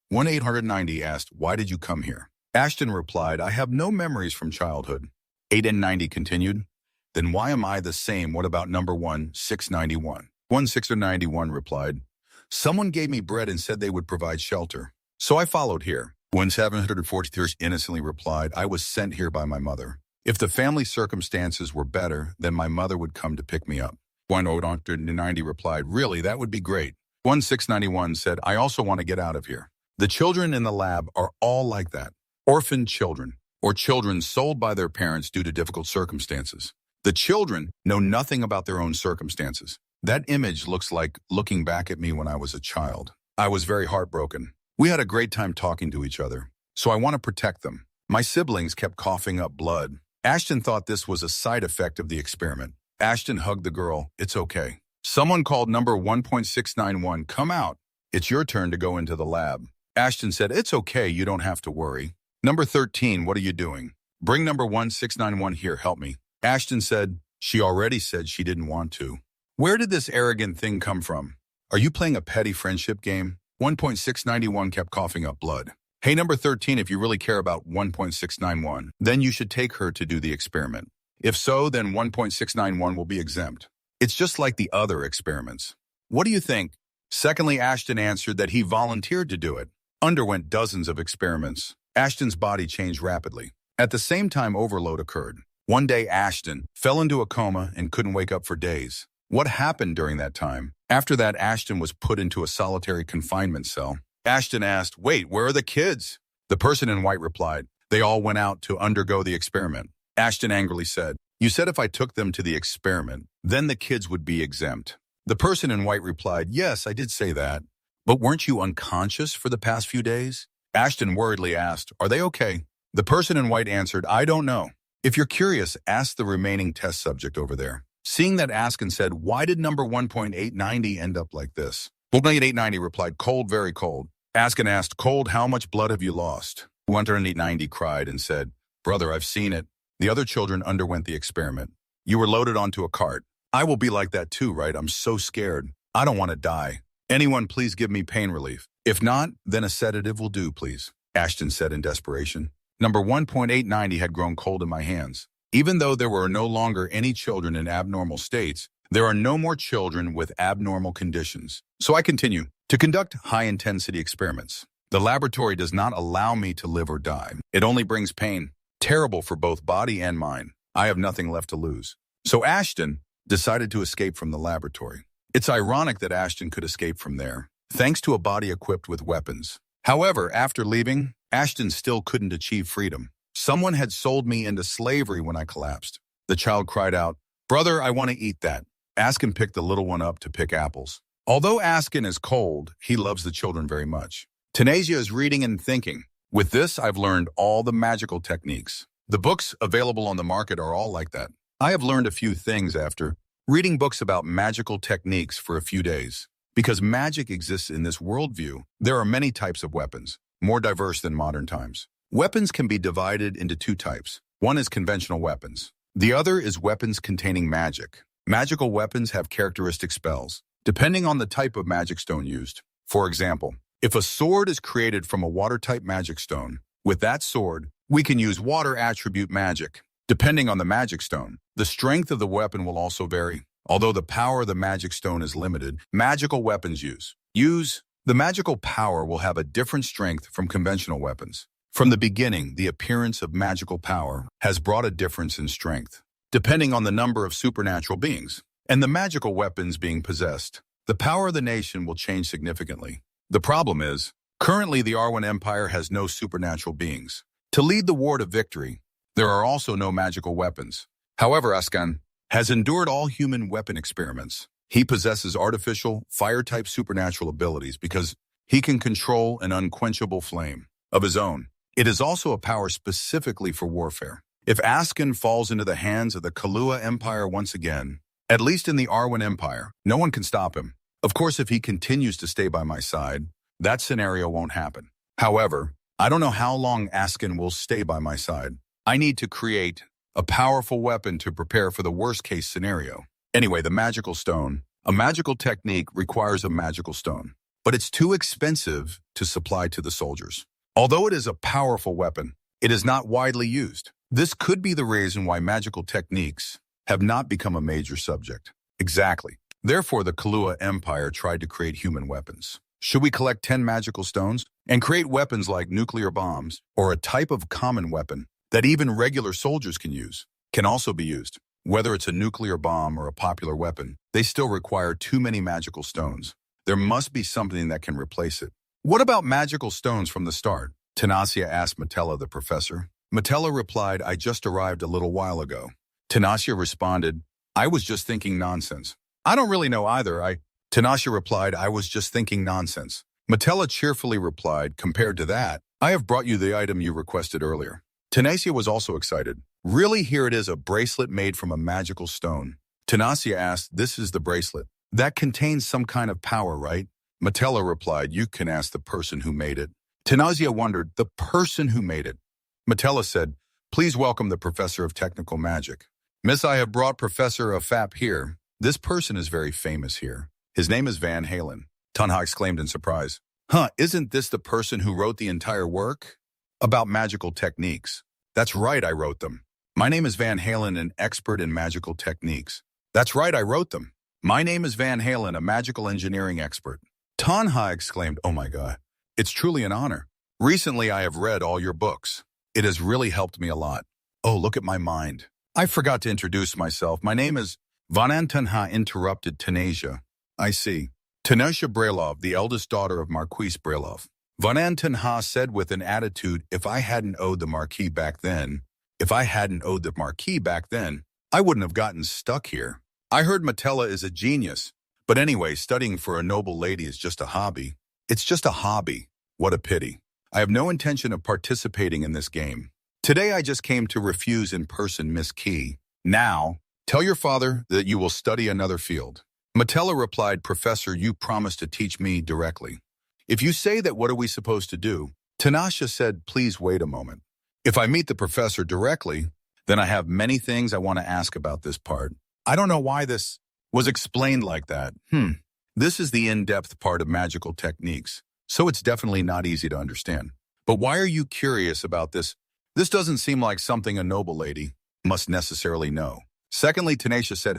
1890 asked, why did you come here? Ashton replied, I have no memories from childhood. 890 continued, then why am I the same? What about number 1, 691? 1691 replied, someone gave me bread and said they would provide shelter. So I followed here. 1743 innocently replied, I was sent here by my mother. If the family circumstances were better, then my mother would come to pick me up. 1890 replied, really, that would be great. 1691 said, I also want to get out of here. The children in the lab are all like that. Orphaned children, or children sold by their parents due to difficult circumstances. The children know nothing about their own circumstances. That image looks like looking back at me when I was a child. I was very heartbroken. We had a great time talking to each other, so I want to protect them. My siblings kept coughing up blood. Ashton thought this was a side effect of the experiment. Ashton hugged the girl. It's okay. Someone called number 1.691, come out. It's your turn to go into the lab. Ashton said, it's okay, you don't have to worry. Number 13, what are you doing? Bring number 1691 here, help me. Ashton said, she already said she didn't want to. Where did this arrogant thing come from? Are you playing a petty friendship game? 1.691 kept coughing up blood. Hey, number 13, if you really care about 1.691, then you should take her to do the experiment. If so, then 1.691 will be exempt. It's just like the other experiments. What do you think? Secondly, Ashton answered that he volunteered to do it. Underwent dozens of experiments. Ashton's body changed rapidly. At the same time, overload occurred. One day, Ashton fell into a coma and couldn't wake up for days. What happened during that time? After that, Ashton was put into a solitary confinement cell. Ashton asked, wait, where are the kids? The person in white replied, they all went out to undergo the experiment. Ashton angrily said, you said if I took them to the experiment, then the kids would be exempt. The person in white replied, yes, I did say that. But weren't you unconscious for the past few days? Ashton worriedly asked, are they okay? The person in white answered, I don't know. If you're curious, ask the remaining test subject over there. Seeing that, Askin said, why did number 1.890 end up like this? 1.890 replied, cold, very cold. Askin asked, cold, how much blood have you lost? 1.890 cried and said, brother, I've seen it. The other children underwent the experiment. You were loaded onto a cart. I will be like that too, right? I'm so scared. I don't want to die. Anyone please give me pain relief. If not, then a sedative will do, please. Ashton said in desperation. Number 1.890 had grown cold in my hands. Even though there were no longer any children in abnormal states, there are no more children with abnormal conditions. So I continue to conduct high-intensity experiments. The laboratory does not allow me to live or die. It only brings pain, terrible for both body and mind. I have nothing left to lose. So Ashton decided to escape from the laboratory. It's ironic that Ashton could escape from there, thanks to a body equipped with weapons. However, after leaving, Ashton still couldn't achieve freedom. Someone had sold me into slavery when I collapsed. The child cried out, brother, I want to eat that. Askin picked the little one up to pick apples. Although Askin is cold, he loves the children very much. Tanasia is reading and thinking. With this, I've learned all the magical techniques. The books available on the market are all like that. I have learned a few things after reading books about magical techniques for a few days. Because magic exists in this worldview, there are many types of weapons, more diverse than modern times. Weapons can be divided into two types. One is conventional weapons. The other is weapons containing magic. Magical weapons have characteristic spells, depending on the type of magic stone used. For example, if a sword is created from a water-type magic stone, with that sword, we can use water attribute magic. Depending on the magic stone, the strength of the weapon will also vary. Although the power of the magic stone is limited, magical weapons the magical power will have a different strength from conventional weapons. From the beginning, the appearance of magical power has brought a difference in strength, depending on the number of supernatural beings and the magical weapons being possessed. The power of the nation will change significantly. The problem is, currently the Arwen Empire has no supernatural beings. To lead the war to victory, there are also no magical weapons. However, Askan has endured all human weapon experiments. He possesses artificial, fire-type supernatural abilities because he can control an unquenchable flame of his own. It is also a power specifically for warfare. If Askan falls into the hands of the Kahlua Empire once again, at least in the Arwen Empire, no one can stop him. Of course, if he continues to stay by my side, that scenario won't happen. However, I don't know how long Askan will stay by my side. I need to create a powerful weapon to prepare for the worst-case scenario. Anyway, the magical stone. A magical technique requires a magical stone, but it's too expensive to supply to the soldiers. Although it is a powerful weapon, it is not widely used. This could be the reason why magical techniques have not become a major subject. Exactly. Therefore, the Kahlua Empire tried to create human weapons. Should we collect 10 magical stones and create weapons like nuclear bombs or a type of common weapon that even regular soldiers can use, can also be used? Whether it's a nuclear bomb or a popular weapon, they still require too many magical stones. There must be something that can replace it. What about magical stones from the start? Tanasia asked Metella the professor. Metella replied, I just arrived a little while ago. Tanasia responded, I was just thinking nonsense. I don't really know either. Tanasia replied, I was just thinking nonsense. Metella cheerfully replied, compared to that, I have brought you the item you requested earlier. Tanasia was also excited. Really, here it is, a bracelet made from a magical stone. Tanasia asked, this is the bracelet. That contains some kind of power, right? Metella replied, you can ask the person who made it. Tanasia wondered, the person who made it. Metella said, please welcome the professor of technical magic. Miss, I have brought Professor Afap here. This person is very famous here. His name is Van Halen. Tunha exclaimed in surprise. Isn't this the person who wrote the entire work? About magical techniques. That's right, I wrote them. My name is Van Halen, an expert in magical techniques. That's right, I wrote them. My name is Van Halen, a magical engineering expert. Tanha exclaimed, oh my God, it's truly an honor. Recently, I have read all your books. It has really helped me a lot. Oh, look at my mind. I forgot to introduce myself. My name is Vanan Tanha interrupted Tanasia. I see. Tanasia Brelov, the eldest daughter of Marquis Brelov. Vanan Tanha said with an attitude, if I hadn't owed the Marquis back then, I wouldn't have gotten stuck here. I heard Metella is a genius. But anyway, studying for a noble lady is just a hobby. It's just a hobby. What a pity. I have no intention of participating in this game. Today I just came to refuse in person Miss Key. Now, tell your father that you will study another field. Metella replied, Professor, you promised to teach me directly. If you say that, what are we supposed to do? Tanasha said, please wait a moment. If I meet the professor directly, then I have many things I want to ask about this part. I don't know why this was explained like that. This is the in-depth part of magical techniques, so it's definitely not easy to understand. But why are you curious about this? This doesn't seem like something a noble lady must necessarily know. Secondly, Tanisha said,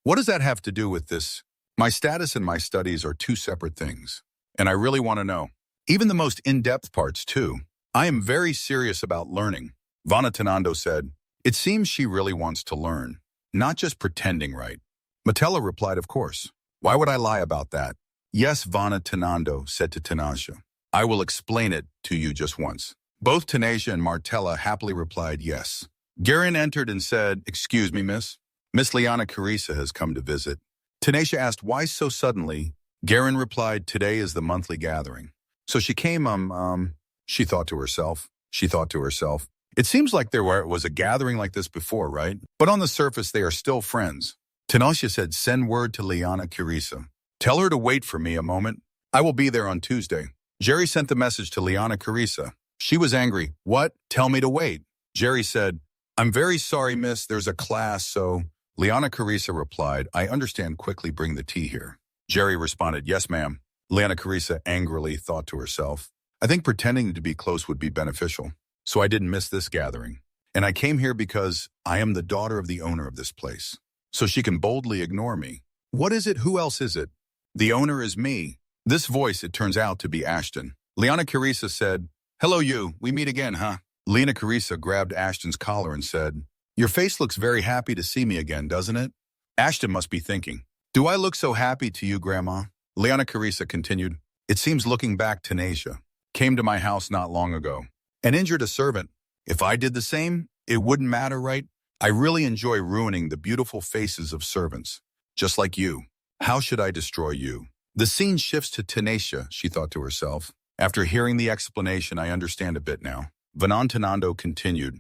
what does that have to do with this? My status and my studies are two separate things, and I really want to know. Even the most in-depth parts, too. I am very serious about learning. Vanatanando said, it seems she really wants to learn, not just pretending, right? Metella replied, of course. Why would I lie about that? Yes, Vanatanando said to Tanasha. I will explain it to you just once. Both Tanasha and Martella happily replied yes. Garin entered and said, excuse me, miss. Miss Liana Carissa has come to visit. Tanasha asked, why so suddenly? Garin replied, today is the monthly gathering. So she came, she thought to herself. She thought to herself. It seems like there was a gathering like this before, right? But on the surface, they are still friends. Tanasia said, send word to Liana Carissa. Tell her to wait for me a moment. I will be there on Tuesday. Jerry sent the message to Liana Carissa. She was angry. What? Tell me to wait. Jerry said, I'm very sorry, miss. There's a class, so... Liana Carissa replied, I understand. Quickly bring the tea here. Jerry responded, yes, ma'am. Liana Carissa angrily thought to herself, I think pretending to be close would be beneficial. So I didn't miss this gathering. And I came here because I am the daughter of the owner of this place. So she can boldly ignore me. What is it? Who else is it? The owner is me. This voice, it turns out to be Ashton. Liana Carissa said, hello you, we meet again, huh? Liana Carissa grabbed Ashton's collar and said, your face looks very happy to see me again, doesn't it? Ashton must be thinking, do I look so happy to you, Grandma? Liana Carissa continued, it seems looking back, Tanasia came to my house not long ago and injured a servant. If I did the same, it wouldn't matter, right? I really enjoy ruining the beautiful faces of servants, just like you. How should I destroy you? The scene shifts to Tanasia, she thought to herself. After hearing the explanation, I understand a bit now. Venantinando continued,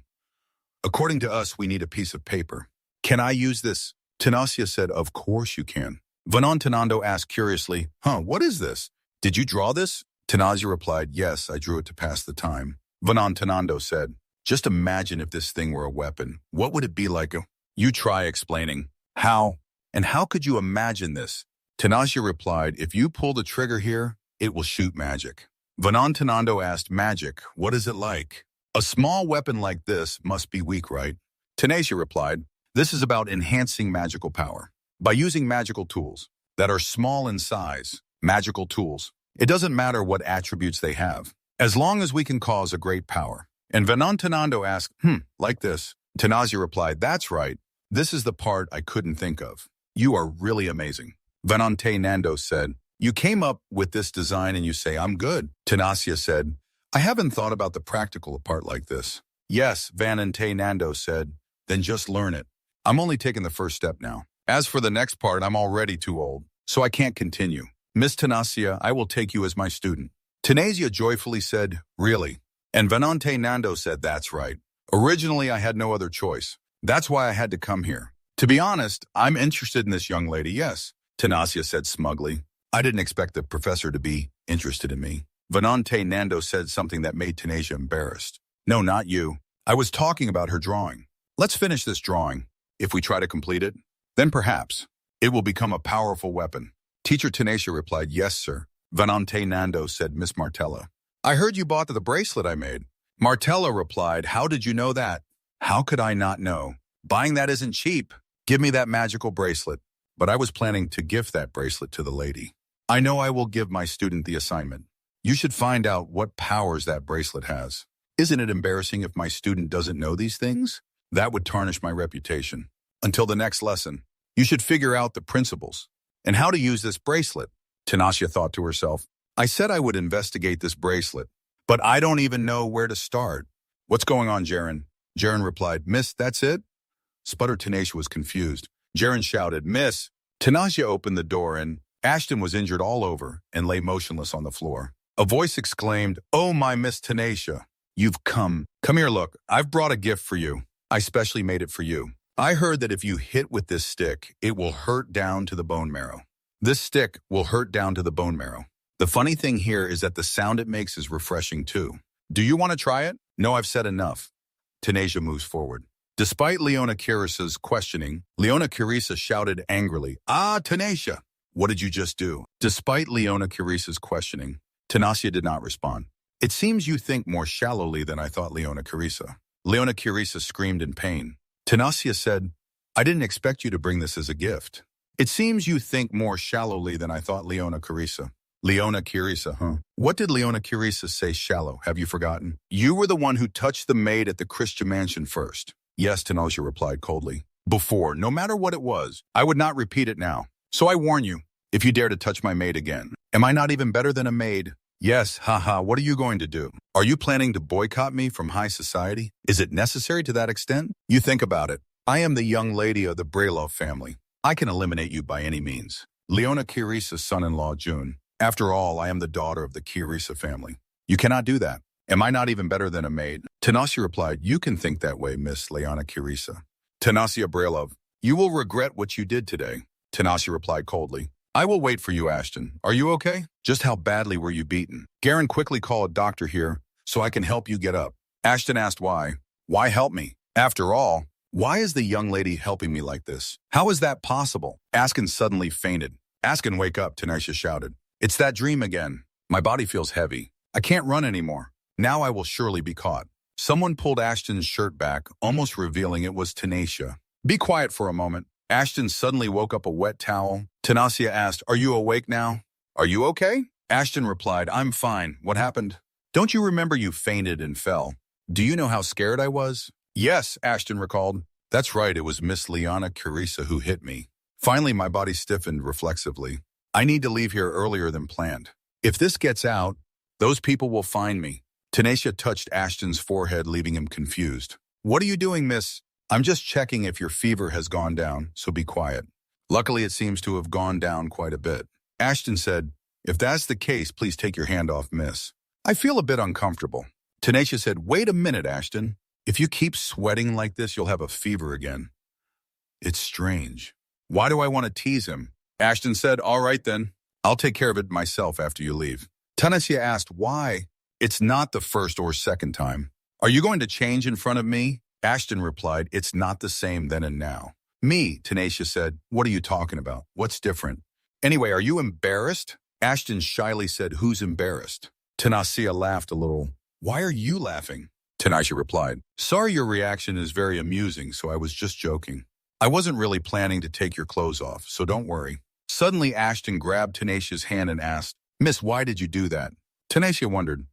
according to us, we need a piece of paper. Can I use this? Tanasia said, of course you can. Venantinando asked curiously, what is this? Did you draw this? Tanasia replied, yes, I drew it to pass the time. Venantinando said, just imagine if this thing were a weapon. What would it be like? You try explaining. How? And how could you imagine this? Tanasia replied, if you pull the trigger here, it will shoot magic. Venantinando asked, magic, what is it like? A small weapon like this must be weak, right? Tanasia replied, this is about enhancing magical power. By using magical tools that are small in size, magical tools, it doesn't matter what attributes they have, as long as we can cause a great power. And Venantinando asked, like this. Tanasia replied, that's right. This is the part I couldn't think of. You are really amazing. Venantinando said, you came up with this design and you say, I'm good. Tanasia said, I haven't thought about the practical part like this. Yes, Venantinando said, then just learn it. I'm only taking the first step now. As for the next part, I'm already too old, so I can't continue. Miss Tanasia, I will take you as my student. Tanasia joyfully said, really? And Venantinando said, that's right. Originally, I had no other choice. That's why I had to come here. To be honest, I'm interested in this young lady, yes. Tanasia said smugly. I didn't expect the professor to be interested in me. Venantinando said something that made Tanasia embarrassed. No, not you. I was talking about her drawing. Let's finish this drawing. If we try to complete it, then perhaps it will become a powerful weapon. Teacher Tanasia replied, yes, sir. Venantinando said, Miss Martella, I heard you bought the bracelet I made. Martella replied, how did you know that? How could I not know? Buying that isn't cheap. Give me that magical bracelet. But I was planning to gift that bracelet to the lady. I know I will give my student the assignment. You should find out what powers that bracelet has. Isn't it embarrassing if my student doesn't know these things? That would tarnish my reputation. Until the next lesson, you should figure out the principles and how to use this bracelet. Tanasia thought to herself, I said I would investigate this bracelet, but I don't even know where to start. What's going on, Jaren? Jaren replied, Miss, that's it? Sputter Tanasia was confused. Jaren shouted, Miss. Tanasia opened the door and Ashton was injured all over and lay motionless on the floor. A voice exclaimed, oh, my Miss Tanasia, you've come. Come here, look. I've brought a gift for you. I specially made it for you. I heard that if you hit with this stick, it will hurt down to the bone marrow. This stick will hurt down to the bone marrow. The funny thing here is that the sound it makes is refreshing too. Do you want to try it? No, I've said enough. Tanasia moves forward. Despite Leona Carissa's questioning, Leona Carissa shouted angrily, ah, Tanasia, what did you just do? Despite Leona Carissa's questioning, Tanasia did not respond. It seems you think more shallowly than I thought, Leona Carissa. Leona Carissa screamed in pain. Tanasia said, I didn't expect you to bring this as a gift. It seems you think more shallowly than I thought, Leona Carissa. Leona Carissa, huh? What did Leona Carissa say shallow? Have you forgotten? You were the one who touched the maid at the Christian mansion first. Yes, Tanasia replied coldly. Before, no matter what it was, I would not repeat it now. So I warn you, if you dare to touch my maid again. Am I not even better than a maid? Yes, haha, what are you going to do? Are you planning to boycott me from high society? Is it necessary to that extent? You think about it. I am the young lady of the Brelov family. I can eliminate you by any means. Leona Carissa's son-in-law, June. After all, I am the daughter of the Kirisa family. You cannot do that. Am I not even better than a maid? Tanasia replied, you can think that way, Miss Liana Kirisa. Tanasia Brelov, you will regret what you did today. Tanasia replied coldly, I will wait for you, Ashton. Are you okay? Just how badly were you beaten? Garen, quickly call a doctor here so I can help you get up. Ashton asked why. Why help me? After all, why is the young lady helping me like this? How is that possible? Askin suddenly fainted. Askin, wake up, Tanasia shouted. It's that dream again. My body feels heavy. I can't run anymore. Now I will surely be caught. Someone pulled Ashton's shirt back, almost revealing it was Tanasia. Be quiet for a moment. Ashton suddenly woke up a wet towel. Tanasia asked, are you awake now? Are you okay? Ashton replied, I'm fine. What happened? Don't you remember you fainted and fell? Do you know how scared I was? Yes, Ashton recalled. That's right, it was Miss Liana Kirisa who hit me. Finally, my body stiffened reflexively. I need to leave here earlier than planned. If this gets out, those people will find me. Tanasia touched Ashton's forehead, leaving him confused. What are you doing, miss? I'm just checking if your fever has gone down, so be quiet. Luckily, it seems to have gone down quite a bit. Ashton said, if that's the case, please take your hand off, miss. I feel a bit uncomfortable. Tanasia said, wait a minute, Ashton. If you keep sweating like this, you'll have a fever again. It's strange. Why do I want to tease him? Ashton said, all right then. I'll take care of it myself after you leave. Tanasia asked, why? It's not the first or second time. Are you going to change in front of me? Ashton replied, it's not the same then and now. Me, Tanasia said, what are you talking about? What's different? Anyway, are you embarrassed? Ashton shyly said, who's embarrassed? Tanasia laughed a little. Why are you laughing? Tanasia replied, sorry, your reaction is very amusing, so I was just joking. I wasn't really planning to take your clothes off, so don't worry. Suddenly, Ashton grabbed Tanasia's hand and asked, Miss, why did you do that? Tanasia wondered,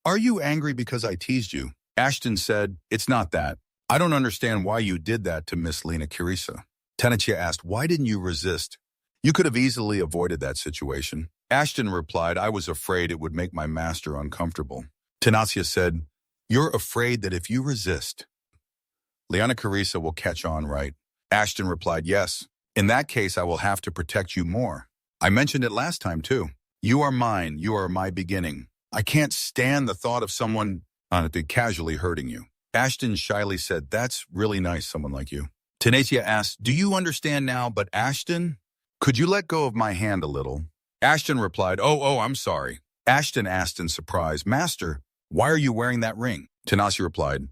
are you angry because I teased you? Ashton said, it's not that. I don't understand why you did that to Miss Lena Kirisa. Tanasia asked, why didn't you resist? You could have easily avoided that situation. Ashton replied, I was afraid it would make my master uncomfortable. Tanasia said, you're afraid that if you resist, Liana Kirisa will catch on, right? Ashton replied, yes. In that case, I will have to protect you more. I mentioned it last time, too. You are mine. You are my beginning. I can't stand the thought of someone casually hurting you. Ashton shyly said, that's really nice, someone like you. Tanasia asked, do you understand now? But Ashton, could you let go of my hand a little? Ashton replied, oh, I'm sorry. Ashton asked in surprise, Master, why are you wearing that ring? Tanasia replied,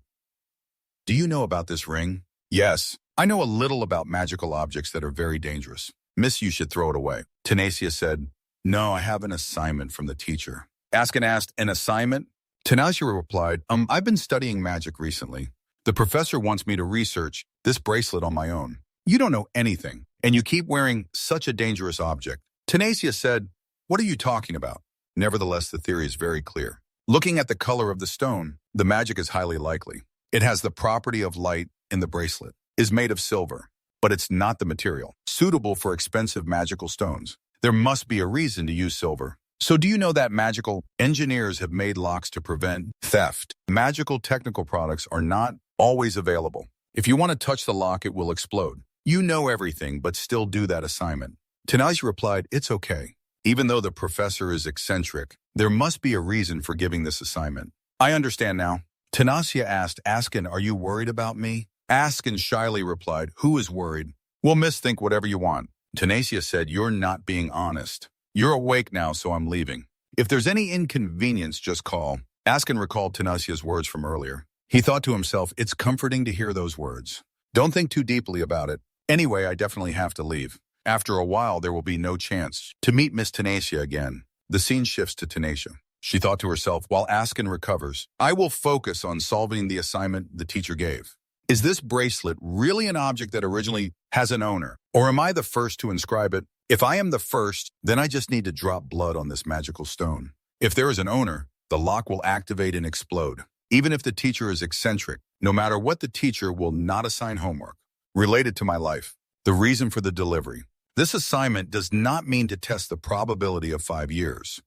do you know about this ring? Yes, I know a little about magical objects that are very dangerous. Miss, you should throw it away. Tanasia said, no, I have an assignment from the teacher. Askin asked, an assignment? Tanasia replied, I've been studying magic recently. The professor wants me to research this bracelet on my own. You don't know anything, and you keep wearing such a dangerous object. Tanasia said, what are you talking about? Nevertheless, the theory is very clear. Looking at the color of the stone, the magic is highly likely. It has the property of light, and the bracelet is made of silver, but it's not the material suitable for expensive magical stones. There must be a reason to use silver. So do you know that magical engineers have made locks to prevent theft? Magical technical products are not always available. If you want to touch the lock, it will explode. You know everything, but still do that assignment. Tanasia replied, it's okay. Even though the professor is eccentric, there must be a reason for giving this assignment. I understand now. Tanasia asked, Askin, are you worried about me? Askin shyly replied, who is worried? Well, miss, think whatever you want. Tanasia said, you're not being honest. You're awake now, so I'm leaving. If there's any inconvenience, just call. Askin recalled Tanasia's words from earlier. He thought to himself, it's comforting to hear those words. Don't think too deeply about it. Anyway, I definitely have to leave. After a while, there will be no chance to meet Miss Tanasia again. The scene shifts to Tanasia. She thought to herself, while Askin recovers, I will focus on solving the assignment the teacher gave. Is this bracelet really an object that originally has an owner? Or am I the first to inscribe it? If I am the first, then I just need to drop blood on this magical stone. If there is an owner, the lock will activate and explode. Even if the teacher is eccentric, no matter what, the teacher will not assign homework related to my life. The reason for the delivery. This assignment does not mean to test the probability of 5 years.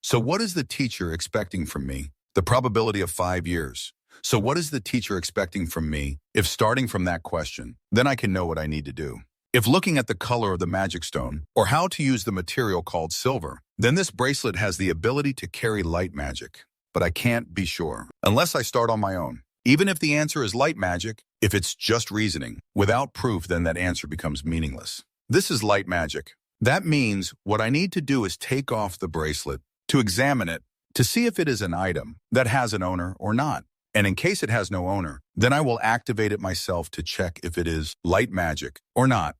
So what is the teacher expecting from me? The probability of 5 years. So what is the teacher expecting from me? If starting from that question, then I can know what I need to do. If looking at the color of the magic stone, or how to use the material called silver, then this bracelet has the ability to carry light magic. But I can't be sure, unless I start on my own. Even if the answer is light magic, if it's just reasoning, without proof, then that answer becomes meaningless. This is light magic. That means what I need to do is take off the bracelet, to examine it, to see if it is an item that has an owner or not. And in case it has no owner, then I will activate it myself to check if it is light magic or not.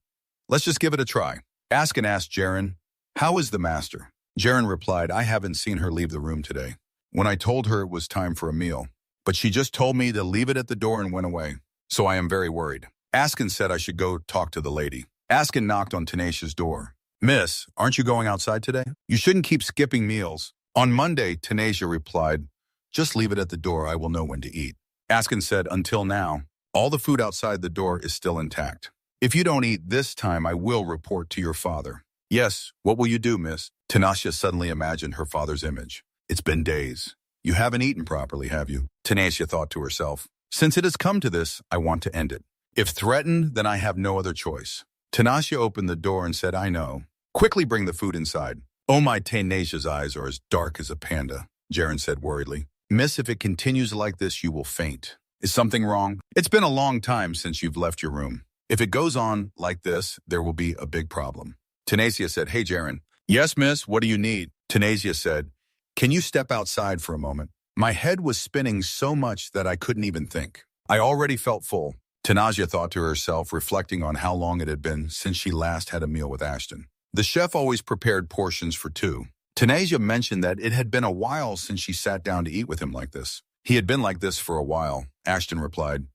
Let's just give it a try. Askin asked Jaren, "How is the master?" Jaren replied, "I haven't seen her leave the room today. When I told her it was time for a meal, but she just told me to leave it at the door and went away. So I am very worried." Askin said I should go talk to the lady. Askin knocked on Tanasia's door. "Miss, aren't you going outside today? You shouldn't keep skipping meals." On Monday, Tanasia replied, "Just leave it at the door, I will know when to eat." Askin said, "Until now, all the food outside the door is still intact. If you don't eat this time, I will report to your father." "Yes, what will you do, miss?" Tanasia suddenly imagined her father's image. "It's been days. You haven't eaten properly, have you?" Tanasia thought to herself, "Since it has come to this, I want to end it. If threatened, then I have no other choice." Tanasia opened the door and said, "I know. Quickly bring the food inside." "Oh, my Tanasia's eyes are as dark as a panda," Jaren said worriedly. "Miss, if it continues like this, you will faint. Is something wrong? It's been a long time since you've left your room. If it goes on like this, there will be a big problem." Tanasia said, "Hey, Jaren." "Yes, miss, what do you need?" Tanasia said, "Can you step outside for a moment?" My head was spinning so much that I couldn't even think. I already felt full. Tanasia thought to herself, reflecting on how long it had been since she last had a meal with Ashton. The chef always prepared portions for two. Tanasia mentioned that it had been a while since she sat down to eat with him like this. "He had been like this for a while," Ashton replied.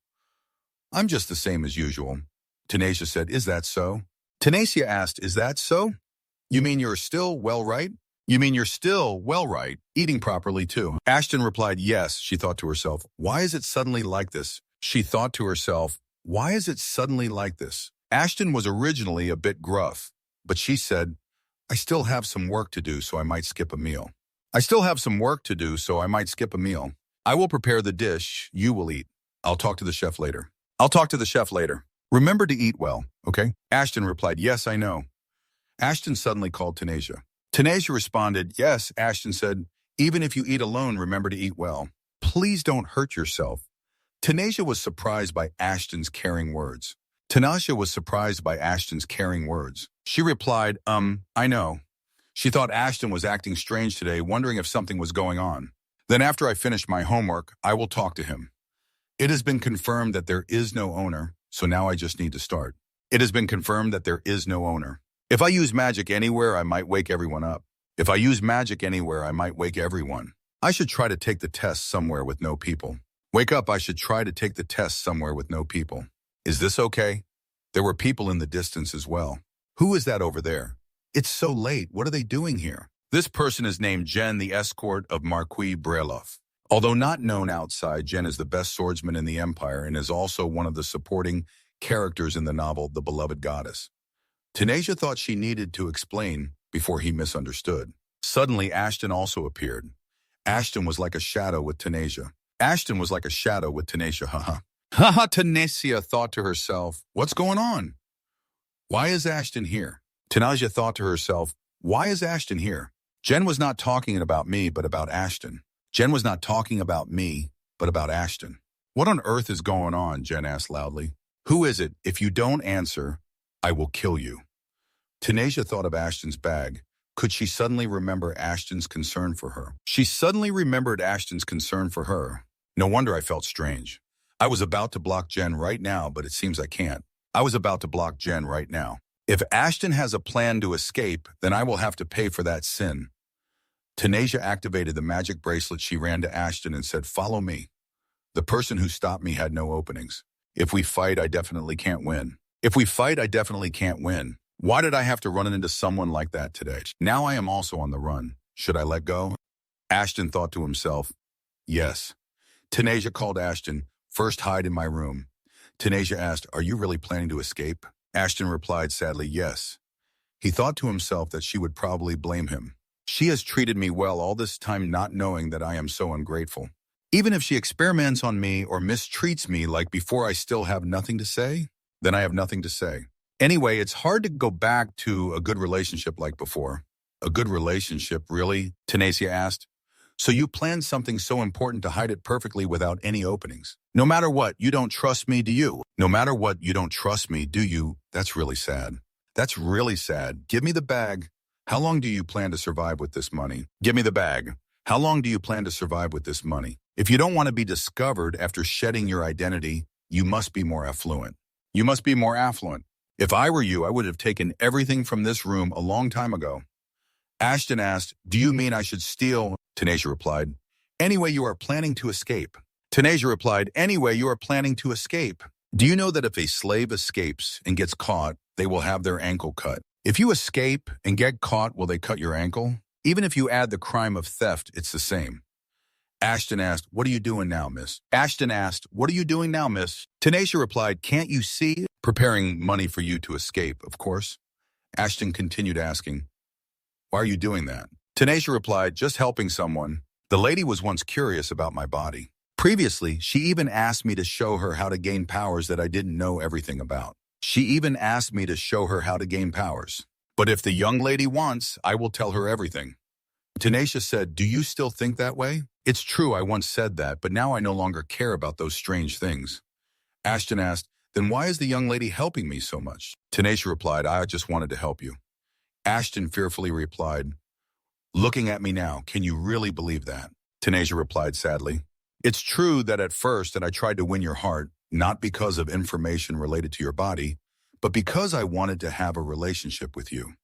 "I'm just the same as usual." Tanasia said, "Is that so?" Tanasia asked, "Is that so? You mean you're still well right? You mean you're still well right, eating properly too?" Ashton replied, "Yes." She thought to herself, "Why is it suddenly like this?" She thought to herself, "Why is it suddenly like this?" Ashton was originally a bit gruff, but she said, "I still have some work to do, so I might skip a meal. I still have some work to do, so I might skip a meal. I will prepare the dish you will eat. I'll talk to the chef later. I'll talk to the chef later. Remember to eat well, okay?" Ashton replied, "Yes, I know." Ashton suddenly called Tanasia. Tanasia responded, "Yes." Ashton said, "Even if you eat alone, remember to eat well. Please don't hurt yourself." Tanasia was surprised by Ashton's caring words. Tanasia was surprised by Ashton's caring words. She replied, I know." She thought Ashton was acting strange today, wondering if something was going on. "Then after I finish my homework, I will talk to him. It has been confirmed that there is no owner, so now I just need to start. It has been confirmed that there is no owner. If I use magic anywhere, I might wake everyone up. If I use magic anywhere, I might wake everyone. I should try to take the test somewhere with no people. Wake up, I should try to take the test somewhere with no people. Is this okay?" There were people in the distance as well. "Who is that over there? It's so late. What are they doing here?" This person is named Jen, the escort of Marquis Brelov. Although not known outside, Jen is the best swordsman in the Empire and is also one of the supporting characters in the novel The Beloved Goddess. Tanasia thought she needed to explain before he misunderstood. Suddenly, Ashton also appeared. Ashton was like a shadow with Tanasia. Ashton was like a shadow with Tanasia, haha. Haha, Tanasia thought to herself, "What's going on? Why is Ashton here?" Tanasia thought to herself, "Why is Ashton here?" Jen was not talking about me, but about Ashton. Jen was not talking about me, but about Ashton. "What on earth is going on?" Jen asked loudly. "Who is it? If you don't answer, I will kill you." Tanasia thought of Ashton's bag. Could she suddenly remember Ashton's concern for her? She suddenly remembered Ashton's concern for her. No wonder I felt strange. I was about to block Jen right now, but it seems I can't. I was about to block Jen right now. If Ashton has a plan to escape, then I will have to pay for that sin. Tanasia activated the magic bracelet. She ran to Ashton and said, "Follow me." The person who stopped me had no openings. If we fight, I definitely can't win. If we fight, I definitely can't win. Why did I have to run into someone like that today? Now I am also on the run. Should I let go? Ashton thought to himself, yes. Tanasia called Ashton, "First hide in my room." Tanasia asked, "Are you really planning to escape?" Ashton replied sadly, "Yes." He thought to himself that she would probably blame him. She has treated me well all this time, not knowing that I am so ungrateful. Even if she experiments on me or mistreats me like before, I still have nothing to say, then I have nothing to say. Anyway, it's hard to go back to a good relationship like before. A good relationship, really? Tanasia asked. So you planned something so important to hide it perfectly without any openings. No matter what, you don't trust me, do you? No matter what, you don't trust me, do you? That's really sad. That's really sad. Give me the bag. How long do you plan to survive with this money? Give me the bag. How long do you plan to survive with this money? If you don't want to be discovered after shedding your identity, you must be more affluent. You must be more affluent. If I were you, I would have taken everything from this room a long time ago. Ashton asked, do you mean I should steal? Tanasia replied, anyway, you are planning to escape. Tanasia replied, anyway, you are planning to escape. Do you know that if a slave escapes and gets caught, they will have their ankle cut? If you escape and get caught, will they cut your ankle? Even if you add the crime of theft, it's the same. Ashton asked, what are you doing now, miss? Ashton asked, what are you doing now, miss? Tanasia replied, can't you see? Preparing money for you to escape, of course. Ashton continued asking, why are you doing that? Tanasia replied, just helping someone. The lady was once curious about my body. Previously, she even asked me to show her how to gain powers that I didn't know everything about. She even asked me to show her how to gain powers. But if the young lady wants, I will tell her everything. Tanasia said, do you still think that way? It's true, I once said that, but now I no longer care about those strange things. Ashton asked, then why is the young lady helping me so much? Tanasia replied, I just wanted to help you. Ashton fearfully replied, looking at me now, can you really believe that? Tanasia replied sadly, it's true that at first that I tried to win your heart, not because of information related to your body, but because I wanted to have a relationship with you.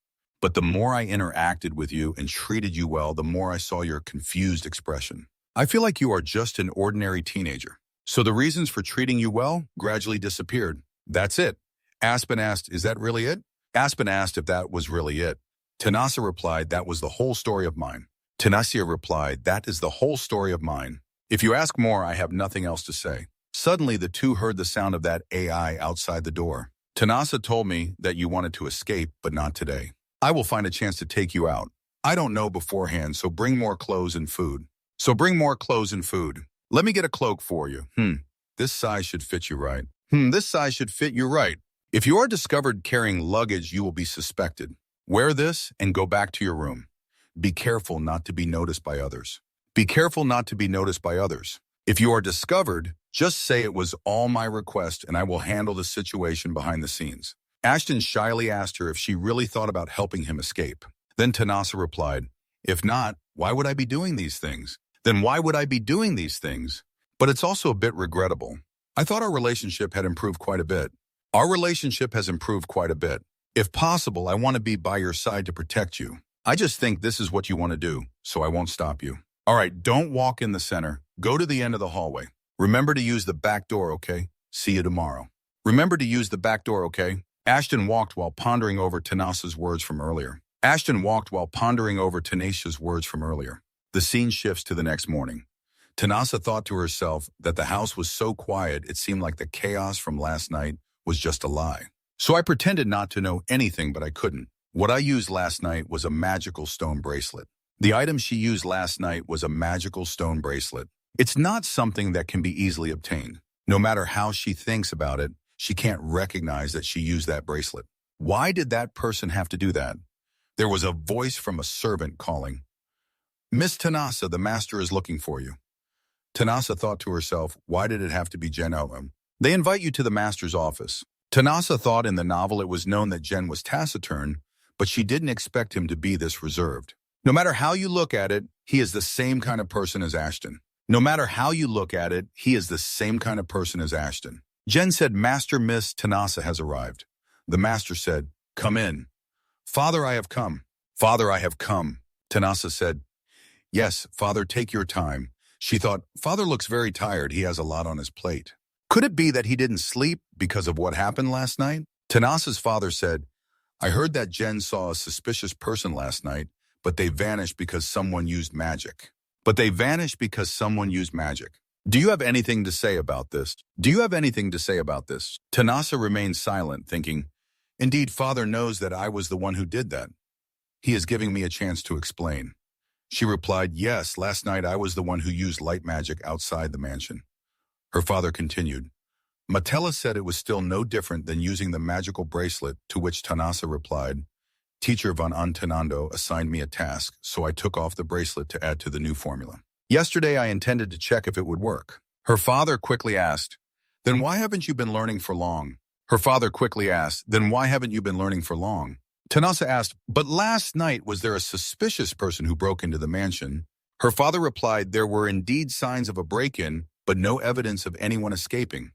But the more I interacted with you and treated you well, the more I saw your confused expression. I feel like you are just an ordinary teenager. So the reasons for treating you well gradually disappeared. That's it. Aspen asked, is that really it? Aspen asked if that was really it. Tanasa replied, that was the whole story of mine. Tanasia replied, that is the whole story of mine. If you ask more, I have nothing else to say. Suddenly, the two heard the sound of that AI outside the door. Tanasa told me that you wanted to escape, but not today. I will find a chance to take you out. I don't know beforehand, so bring more clothes and food. Let me get a cloak for you. This size should fit you right. This size should fit you right. If you are discovered carrying luggage, you will be suspected. Wear this and go back to your room. Be careful not to be noticed by others. Be careful not to be noticed by others. If you are discovered, just say it was all my request and I will handle the situation behind the scenes. Ashton shyly asked her if she really thought about helping him escape. Then Tanasa replied, if not, why would I be doing these things? But it's also a bit regrettable. I thought our relationship had improved quite a bit. If possible, I want to be by your side to protect you. I just think this is what you want to do, so I won't stop you. All right, don't walk in the center. Go to the end of the hallway. Remember to use the back door, okay? See you tomorrow. Ashton walked while pondering over Tanasa's words from earlier. The scene shifts to the next morning. Tanasa thought to herself that the house was so quiet it seemed like the chaos from last night was just a lie. So I pretended not to know anything, but I couldn't. What I used last night was a magical stone bracelet. The item she used last night was a magical stone bracelet. It's not something that can be easily obtained. No matter how she thinks about it, she can't recognize that she used that bracelet. Why did that person have to do that? There was a voice from a servant calling, Miss Tanasa, the master is looking for you. Tanasa thought to herself, why did it have to be Jen Owen? They invite you to the master's office. Tanasa thought in the novel it was known that Jen was taciturn, but she didn't expect him to be this reserved. No matter how you look at it, he is the same kind of person as Ashton. Jen said, Master, Miss Tanasa has arrived. The master said, come in. Father, I have come. Tanasa said, yes, Father, take your time. She thought, Father looks very tired. He has a lot on his plate. Could it be that he didn't sleep because of what happened last night? Tanasa's father said, I heard that Jen saw a suspicious person last night, but they vanished because someone used magic. Do you have anything to say about this? Tanasa remained silent, thinking, indeed, Father knows that I was the one who did that. He is giving me a chance to explain. She replied, yes, last night I was the one who used light magic outside the mansion. Her father continued, Matella said it was still no different than using the magical bracelet, to which Tanasa replied, Teacher von Antenando assigned me a task, so I took off the bracelet to add to the new formula. Yesterday I intended to check if it would work. Her father quickly asked, Then why haven't you been learning for long? Her father quickly asked, Then why haven't you been learning for long? Tanasa asked, But last night was there a suspicious person who broke into the mansion? Her father replied, There were indeed signs of a break-in, but no evidence of anyone escaping.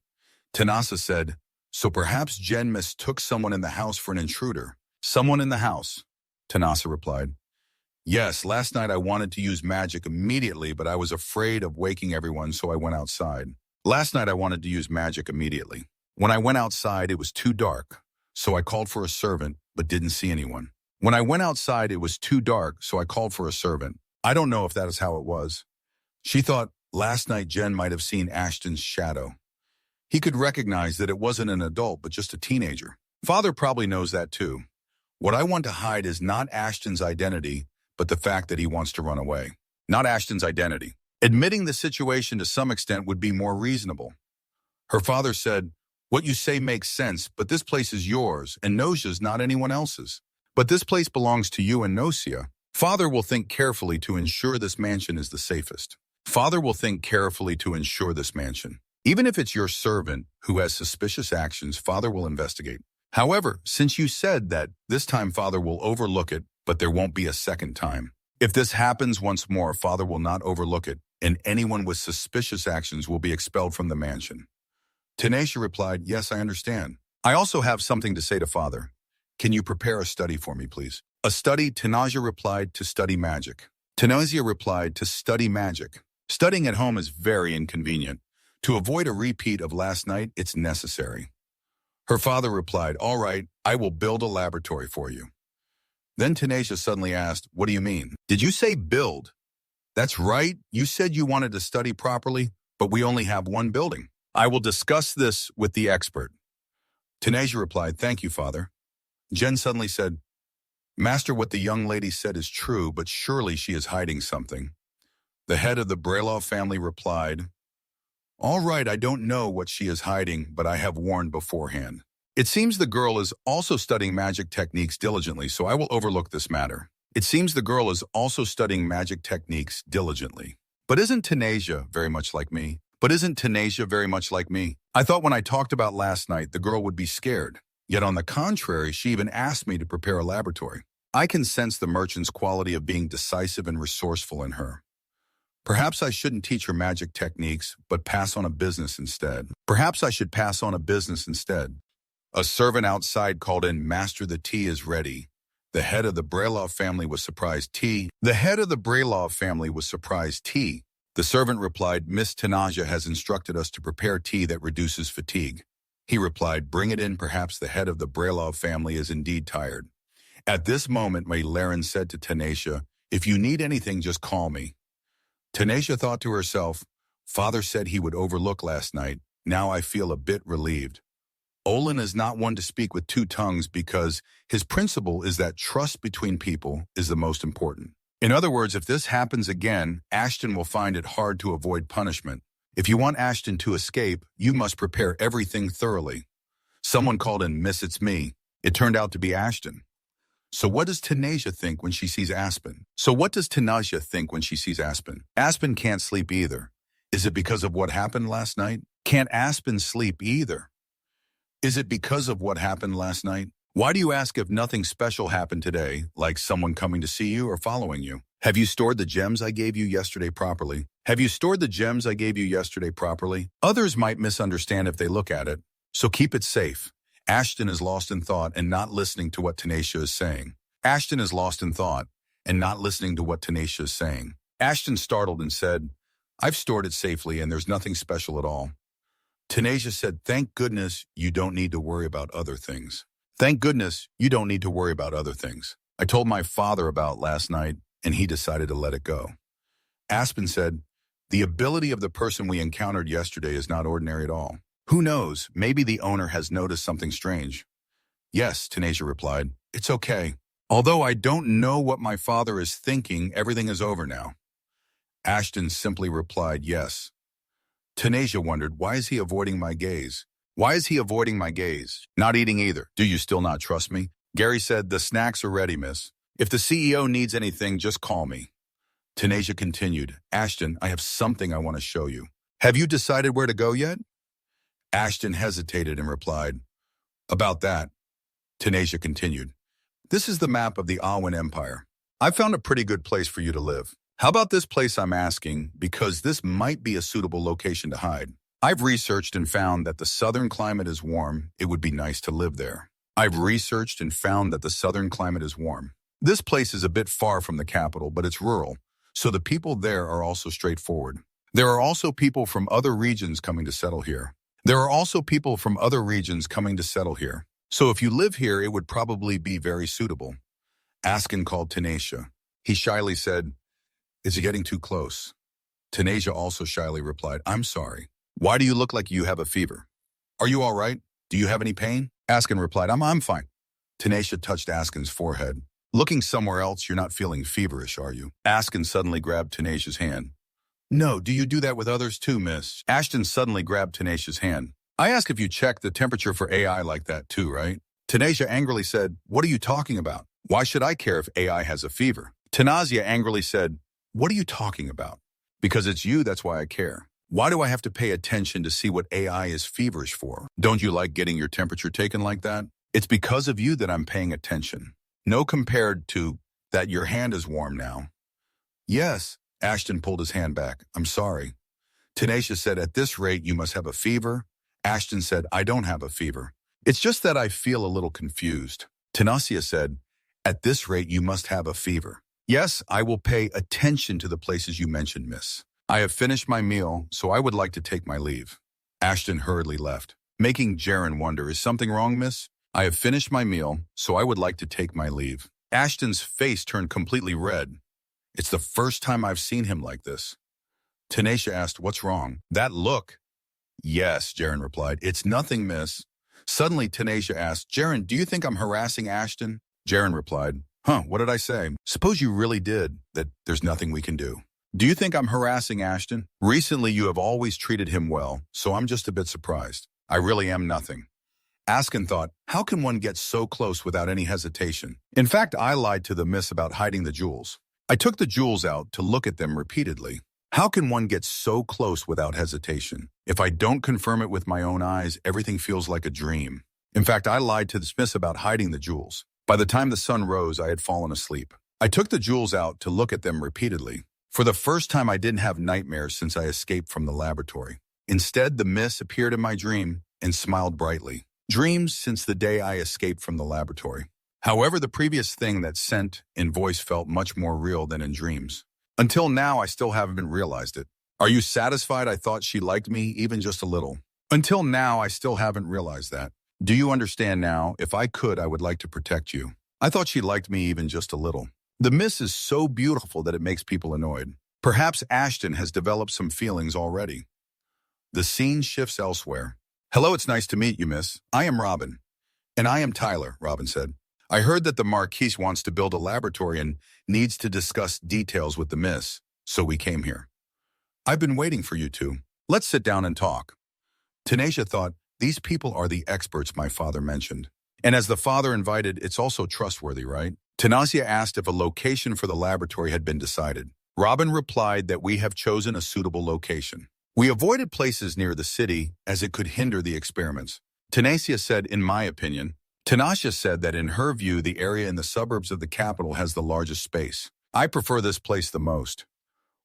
Tanasa said, So perhaps Jen mistook someone in the house for an intruder. Someone in the house, Tanasa replied. Yes, last night I wanted to use magic immediately, but I was afraid of waking everyone, so I went outside. Last night I wanted to use magic immediately. When I went outside, it was too dark, so I called for a servant, but didn't see anyone. When I went outside, it was too dark, so I called for a servant. I don't know if that is how it was. She thought last night Jen might have seen Ashton's shadow. He could recognize that it wasn't an adult, but just a teenager. Father probably knows that too. What I want to hide is not Ashton's identity, but the fact that he wants to run away. Not Ashton's identity. Admitting the situation to some extent would be more reasonable. Her father said, What you say makes sense, but this place is yours, and Nosia's not anyone else's. But this place belongs to you and Nosia. Father will think carefully to ensure this mansion is the safest. Father will think carefully to ensure this mansion. Even if it's your servant who has suspicious actions, Father will investigate. However, since you said that this time Father will overlook it, but there won't be a second time. If this happens once more, Father will not overlook it, and anyone with suspicious actions will be expelled from the mansion. Tanisha replied, Yes, I understand. I also have something to say to Father. Can you prepare a study for me, please? A study, Tanaja replied, to study magic. Tanasia replied, to study magic. Studying at home is very inconvenient. To avoid a repeat of last night, it's necessary. Her father replied, All right, I will build a laboratory for you. Then Tanisha suddenly asked, What do you mean? Did you say build? That's right. You said you wanted to study properly, but we only have one building. I will discuss this with the expert. Tanisha replied, Thank you, Father. Jen suddenly said, Master, what the young lady said is true, but surely she is hiding something. The head of the Brelov family replied, All right, I don't know what she is hiding, but I have warned beforehand. It seems the girl is also studying magic techniques diligently, so I will overlook this matter. It seems the girl is also studying magic techniques diligently. But isn't Tanisha very much like me? I thought when I talked about last night, the girl would be scared. Yet on the contrary, she even asked me to prepare a laboratory. I can sense the merchant's quality of being decisive and resourceful in her. Perhaps I shouldn't teach her magic techniques, but pass on a business instead. A servant outside called in, Master, the tea is ready. The head of the Brelov family was surprised. Tea. The servant replied, Miss Tanaja has instructed us to prepare tea that reduces fatigue. He replied, Bring it in. Perhaps the head of the Brelov family is indeed tired. At this moment, Laren said to Tanisha, If you need anything, just call me. Tanisha thought to herself, Father said he would overlook last night. Now I feel a bit relieved. Olin is not one to speak with two tongues because his principle is that trust between people is the most important. In other words, if this happens again, Ashton will find it hard to avoid punishment. If you want Ashton to escape, you must prepare everything thoroughly. Someone called in, Miss, it's me. It turned out to be Ashton. So what does Tanisha think when she sees Aspen? Aspen can't sleep either. Is it because of what happened last night? Can't Aspen sleep either? Is it because of what happened last night? Why do you ask if nothing special happened today, like someone coming to see you or following you? Have you stored the gems I gave you yesterday properly? Others might misunderstand if they look at it, so keep it safe. Ashton is lost in thought and not listening to what Tanisha is saying. Ashton startled and said, I've stored it safely and there's nothing special at all. Tanisha said, Thank goodness you don't need to worry about other things. I told my father about last night and he decided to let it go. Aspen said, The ability of the person we encountered yesterday is not ordinary at all. Who knows, maybe the owner has noticed something strange. Yes, Tanisha replied, It's okay. Although I don't know what my father is thinking, everything is over now. Ashton simply replied, Yes. Tanisha wondered, why is he avoiding my gaze? Why is he avoiding my gaze? Not eating either. Do you still not trust me? Gary said, the snacks are ready, miss. If the CEO needs anything, just call me. Tanisha continued, Ashton, I have something I want to show you. Have you decided where to go yet? Ashton hesitated and replied, about that. Tanisha continued, this is the map of the Awen Empire. I found a pretty good place for you to live. How about this place I'm asking, because this might be a suitable location to hide. I've researched and found that the southern climate is warm. It would be nice to live there. I've researched and found that the southern climate is warm. This place is a bit far from the capital, but it's rural, so the people there are also straightforward. There are also people from other regions coming to settle here. So if you live here, it would probably be very suitable. Askin called Tanisha. He shyly said, is it getting too close? Tanisha also shyly replied, I'm sorry. Why do you look like you have a fever? Are you all right? Do you have any pain? Askin replied, I'm fine. Tanisha touched Askin's forehead. Looking somewhere else, you're not feeling feverish, are you? Askin suddenly grabbed Tanisha's hand. No, do you do that with others too, miss? Ashton suddenly grabbed Tanisha's hand. I ask if you check the temperature for AI like that too, right? Tanisha angrily said, what are you talking about? Why should I care if AI has a fever? Tanazia angrily said, what are you talking about? Because it's you, that's why I care. Why do I have to pay attention to see what AI is feverish for? Don't you like getting your temperature taken like that? It's because of you that I'm paying attention. No compared to that your hand is warm now. Yes, Ashton pulled his hand back. I'm sorry. Tanisha said, at this rate, you must have a fever. Ashton said, I don't have a fever. It's just that I feel a little confused. Tanasia said, at this rate, you must have a fever. Yes, I will pay attention to the places you mentioned, miss. I have finished my meal, so I would like to take my leave. Ashton hurriedly left, making Jaren wonder, is something wrong, miss? I have finished my meal, so I would like to take my leave. Ashton's face turned completely red. It's the first time I've seen him like this. Tanisha asked, what's wrong? That look. Yes, Jaren replied, it's nothing, miss. Suddenly, Tanisha asked, Jaren, do you think I'm harassing Ashton? Jaren replied, what did I say? Suppose you really did, that there's nothing we can do. Do you think I'm harassing Ashton? Recently, you have always treated him well, so I'm just a bit surprised. I really am nothing. Askin thought, how can one get so close without any hesitation? In fact, I lied to the miss about hiding the jewels. I took the jewels out to look at them repeatedly. How can one get so close without hesitation? If I don't confirm it with my own eyes, everything feels like a dream. In fact, I lied to the miss about hiding the jewels. By the time the sun rose, I had fallen asleep. I took the jewels out to look at them repeatedly. For the first time, I didn't have nightmares since I escaped from the laboratory. Instead, the miss appeared in my dream and smiled brightly. Dreams since the day I escaped from the laboratory. However, the previous thing that sent in voice felt much more real than in dreams. Until now, I still haven't realized it. Are you satisfied I thought she liked me even just a little? Until now, I still haven't realized that. Do you understand now? If I could, I would like to protect you. I thought she liked me even just a little. The miss is so beautiful that it makes people annoyed. Perhaps Ashton has developed some feelings already. The scene shifts elsewhere. Hello, it's nice to meet you, miss. I am Robin. And I am Tyler, Robin said. I heard that the Marquise wants to build a laboratory and needs to discuss details with the miss, so we came here. I've been waiting for you two. Let's sit down and talk. Tanisha thought, these people are the experts my father mentioned. And as the father invited, it's also trustworthy, right? Tanasia asked if a location for the laboratory had been decided. Robin replied that we have chosen a suitable location. We avoided places near the city as it could hinder the experiments. Tanasia said, in my opinion. Tanasha said that in her view, the area in the suburbs of the capital has the largest space. I prefer this place the most.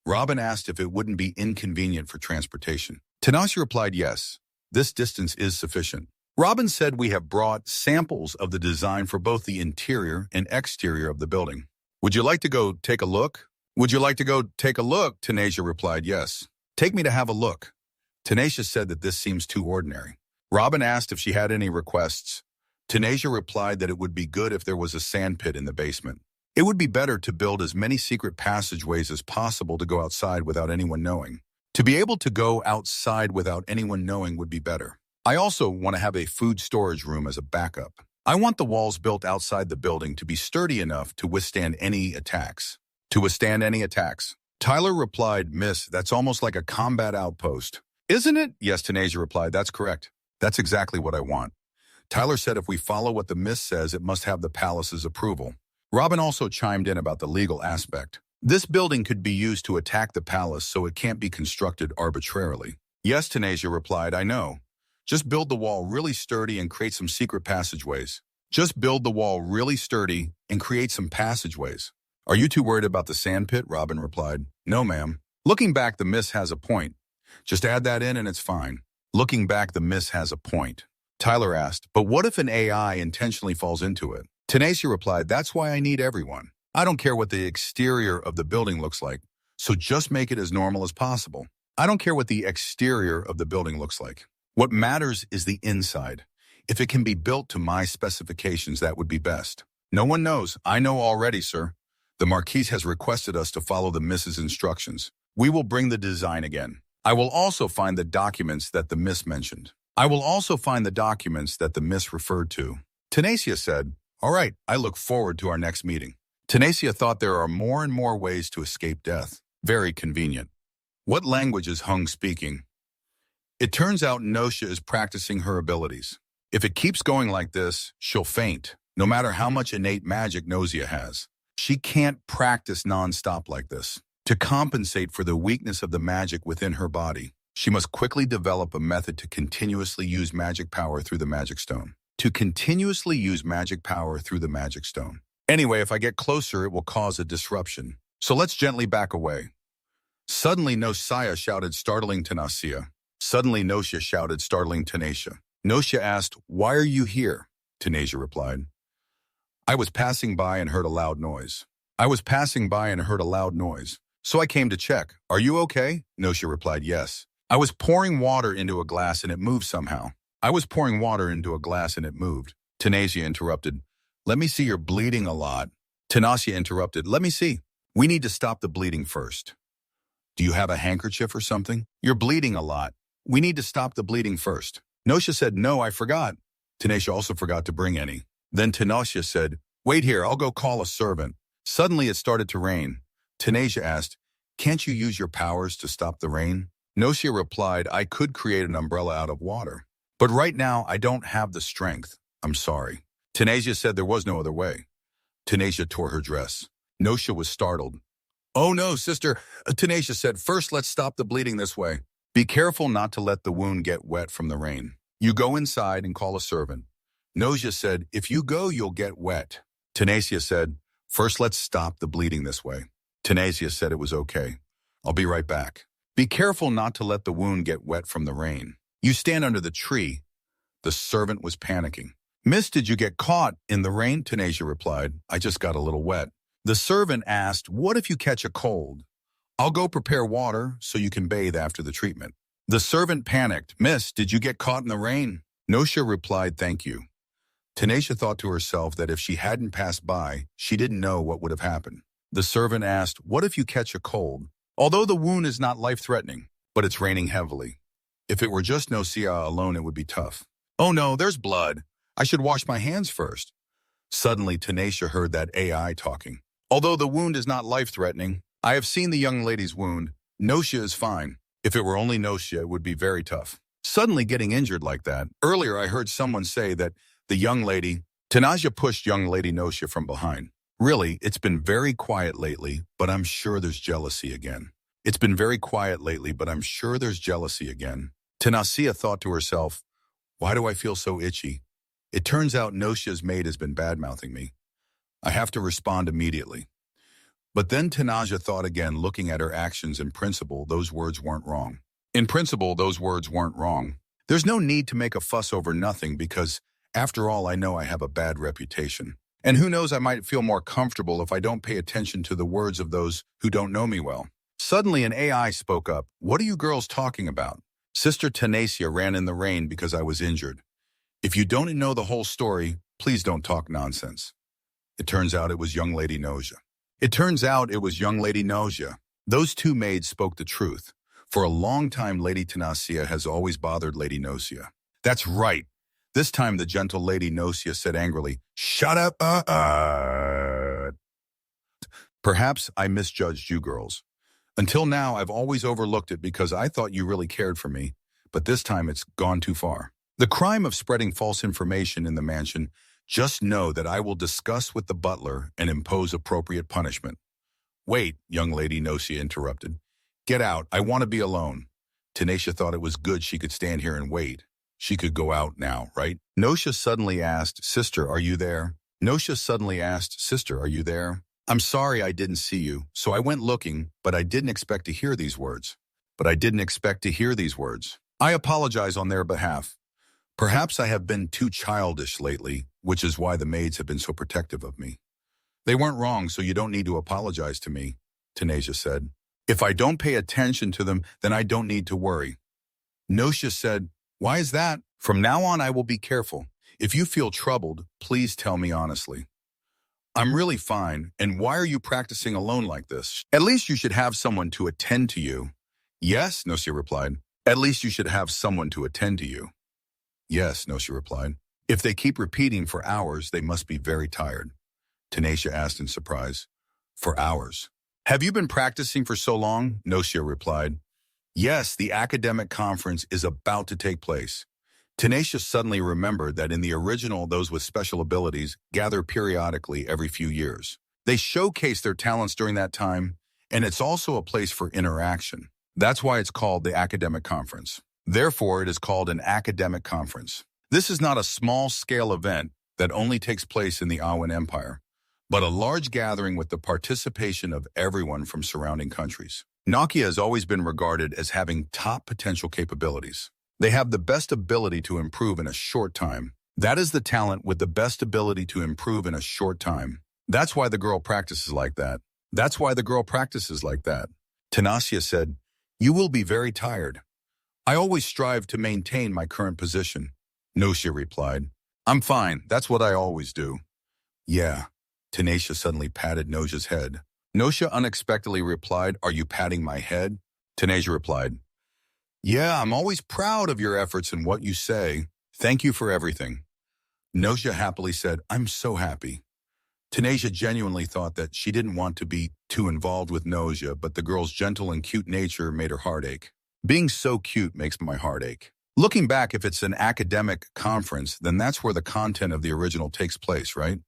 Robin asked if it wouldn't be inconvenient for transportation. Tanasha replied, yes. This distance is sufficient. Robin said we have brought samples of the design for both the interior and exterior of the building. Would you like to go take a look? Tanisha replied, yes. Take me to have a look. Tanisha said that this seems too ordinary. Robin asked if she had any requests. Tanisha replied that it would be good if there was a sandpit in the basement. It would be better to build as many secret passageways as possible to go outside without anyone knowing. To be able to go outside without anyone knowing would be better. I also want to have a food storage room as a backup. I want the walls built outside the building to be sturdy enough to withstand any attacks. Tyler replied, Miss, that's almost like a combat outpost. Isn't it? Yes, Tanisha replied, that's correct. That's exactly what I want. Tyler said if we follow what the mist says, it must have the palace's approval. Robin also chimed in about the legal aspect. This building could be used to attack the palace, so it can't be constructed arbitrarily. Yes, Tanasia replied, I know. Just build the wall really sturdy and create some secret passageways. Just build the wall really sturdy and create some passageways. Are you too worried about the sandpit? Robin replied. No, ma'am. Looking back, the mist has a point. Just add that in and it's fine. Looking back, the mist has a point. Tyler asked, but what if an AI intentionally falls into it? Tanasia replied, that's why I need everyone. I don't care what the exterior of the building looks like, so just make it as normal as possible. I don't care what the exterior of the building looks like. What matters is the inside. If it can be built to my specifications, that would be best. No one knows. I know already, sir. The Marquise has requested us to follow the Miss's instructions. We will bring the design again. I will also find the documents that the Miss mentioned. I will also find the documents that the Miss referred to. Tanasia said, all right, I look forward to our next meeting. Tanasia thought there are more and more ways to escape death. Very convenient. What language is Hung speaking? It turns out Nosha is practicing her abilities. If it keeps going like this, she'll faint, no matter how much innate magic Nosia has. She can't practice non-stop like this. To compensate for the weakness of the magic within her body, she must quickly develop a method to continuously use magic power through the magic stone. To continuously use magic power through the magic stone. Anyway, if I get closer, it will cause a disruption. So let's gently back away. Suddenly, Nosaya shouted, startling Tanasia. Suddenly, Nosha shouted, startling Tanasia. Nosha asked, why are you here? Tanasia replied, I was passing by and heard a loud noise. I was passing by and heard a loud noise. So I came to check. Are you okay? Nosha replied, yes. I was pouring water into a glass and it moved somehow. I was pouring water into a glass and it moved. Tanasia interrupted. Let me see, you're bleeding a lot. Tanasia interrupted. Let me see. We need to stop the bleeding first. Do you have a handkerchief or something? You're bleeding a lot. We need to stop the bleeding first. Nosha said, no, I forgot. Tanasia also forgot to bring any. Then Tanasia said, wait here, I'll go call a servant. Suddenly it started to rain. Tanasia asked, can't you use your powers to stop the rain? Nosha replied, I could create an umbrella out of water. But right now, I don't have the strength. I'm sorry. Tanasia said there was no other way. Tanasia tore her dress. Nosha was startled. Oh no, sister. Tanasia said, first let's stop the bleeding this way. Be careful not to let the wound get wet from the rain. You go inside and call a servant. Nosha said, if you go, you'll get wet. Tanasia said, first let's stop the bleeding this way. Tanasia said it was okay. I'll be right back. Be careful not to let the wound get wet from the rain. You stand under the tree. The servant was panicking. Miss, did you get caught in the rain? Tanasia replied, I just got a little wet. The servant asked, what if you catch a cold? I'll go prepare water so you can bathe after the treatment. The servant panicked. Miss, did you get caught in the rain? Nosha replied, thank you. Tanasia thought to herself that if she hadn't passed by, she didn't know what would have happened. The servant asked, what if you catch a cold? Although the wound is not life-threatening, but it's raining heavily. If it were just Nosia alone, it would be tough. Oh no, there's blood. I should wash my hands first. Suddenly, Tanasia heard that AI talking. Although the wound is not life-threatening, I have seen the young lady's wound. Nosha is fine. If it were only Nosha, it would be very tough. Suddenly getting injured like that. Earlier, I heard someone say that the young lady, Tanasia pushed young lady Nosha from behind. Really, it's been very quiet lately, but I'm sure there's jealousy again. It's been very quiet lately, but I'm sure there's jealousy again. Tanasia thought to herself, why do I feel so itchy? It turns out Nosha's maid has been bad-mouthing me. I have to respond immediately. But then Tanasia thought again, looking at her actions. In principle, those words weren't wrong. In principle, those words weren't wrong. There's no need to make a fuss over nothing because, after all, I know I have a bad reputation. And who knows, I might feel more comfortable if I don't pay attention to the words of those who don't know me well. Suddenly, an AI spoke up. What are you girls talking about? Sister Tanasia ran in the rain because I was injured. If you don't know the whole story, please don't talk nonsense. It turns out it was young lady Nosha. It turns out it was young lady Nosha. Those two maids spoke the truth. For a long time, Lady Tanasia has always bothered Lady Nosia. That's right. This time, the gentle Lady Nosia said angrily, shut up, Perhaps I misjudged you girls. Until now, I've always overlooked it because I thought you really cared for me, but this time it's gone too far. The crime of spreading false information in the mansion, just know that I will discuss with the butler and impose appropriate punishment. Wait, young lady, Nocia interrupted. Get out, I want to be alone. Tanisha thought it was good she could stand here and wait. She could go out now, right? Nocia suddenly asked, Sister, are you there? Nocia suddenly asked, Sister, are you there? I'm sorry I didn't see you, so I went looking, but I didn't expect to hear these words. I apologize on their behalf. Perhaps I have been too childish lately, which is why the maids have been so protective of me. They weren't wrong, so you don't need to apologize to me, Tanisha said. If I don't pay attention to them, then I don't need to worry. Nocia said, Why is that? From now on, I will be careful. If you feel troubled, please tell me honestly. I'm really fine, and why are you practicing alone like this? At least you should have someone to attend to you. Yes, Nocia replied. At least you should have someone to attend to you. Yes, Nocia replied. If they keep repeating for hours, they must be very tired. Tanisha asked in surprise. For hours. Have you been practicing for so long? Nocia replied. Yes, the academic conference is about to take place. Tanisha suddenly remembered that in the original, those with special abilities gather periodically every few years. They showcase their talents during that time, and it's also a place for interaction. That's why it's called the academic conference. Therefore, it is called an academic conference. This is not a small-scale event that only takes place in the Awan Empire, but a large gathering with the participation of everyone from surrounding countries. Nokia has always been regarded as having top potential capabilities. They have the best ability to improve in a short time. That is the talent with the best ability to improve in a short time. That's why the girl practices like that. Tanasia said, You will be very tired. I always strive to maintain my current position. Nocia replied, I'm fine. That's what I always do. Yeah. Tanisha suddenly patted Nocia's head. Nocia unexpectedly replied, Are you patting my head? Tanisha replied, Yeah, I'm always proud of your efforts and what you say. Thank you for everything. Nocia happily said, I'm so happy. Tanisha genuinely thought that she didn't want to be too involved with Nocia, but the girl's gentle and cute nature made her heart ache. Being so cute makes my heart ache. Looking back, if it's an academic conference, then that's where the content of the original takes place, right?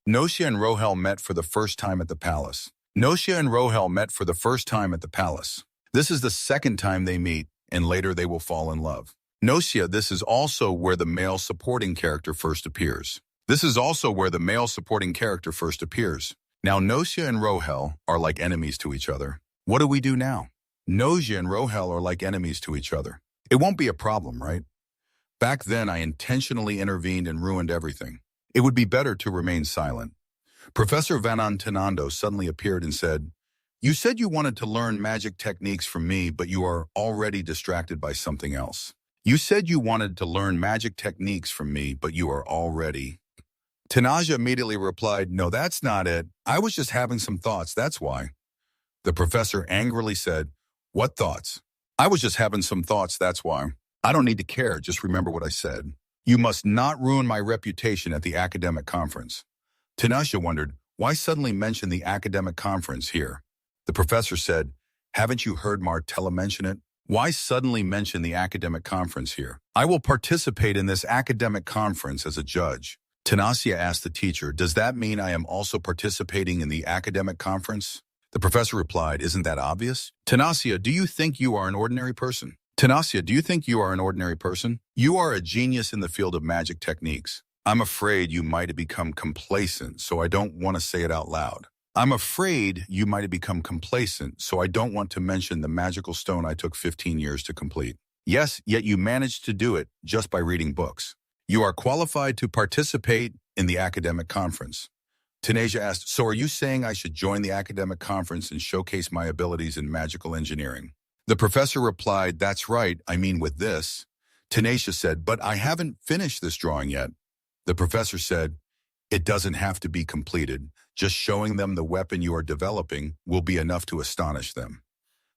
Nocia and Rohel met for the first time at the palace. This is the second time they meet, and later they will fall in love. Nocia, this is also where the male supporting character first appears. Now, Nocia and Rohel are like enemies to each other. What do we do now? Nocia and Rohel are like enemies to each other. It won't be a problem, right? Back then, I intentionally intervened and ruined everything. It would be better to remain silent. Professor Vanantanando suddenly appeared and said, You said you wanted to learn magic techniques from me, but you are already distracted by something else. Tanaja immediately replied, No, that's not it. I was just having some thoughts, that's why. The professor angrily said, What thoughts? I was just having some thoughts, that's why. I don't need to care, just remember what I said. You must not ruin my reputation at the academic conference. Tanasha wondered, why suddenly mention the academic conference here? The professor said, Haven't you heard Martella mention it? Why suddenly mention the academic conference here? I will participate in this academic conference as a judge. Tanasia asked the teacher, Does that mean I am also participating in the academic conference? The professor replied, Isn't that obvious? Tanasia, do you think you are an ordinary person? You are a genius in the field of magic techniques. I'm afraid you might have become complacent, so I don't want to say it out loud. I'm afraid you might have become complacent, so I don't want to mention the magical stone I took 15 years to complete. Yes, yet you managed to do it just by reading books. You are qualified to participate in the academic conference. Tanasia asked, So are you saying I should join the academic conference and showcase my abilities in magical engineering? The professor replied, That's right, I mean with this. Tanasia said, But I haven't finished this drawing yet. The professor said, It doesn't have to be completed. Just showing them the weapon you are developing will be enough to astonish them.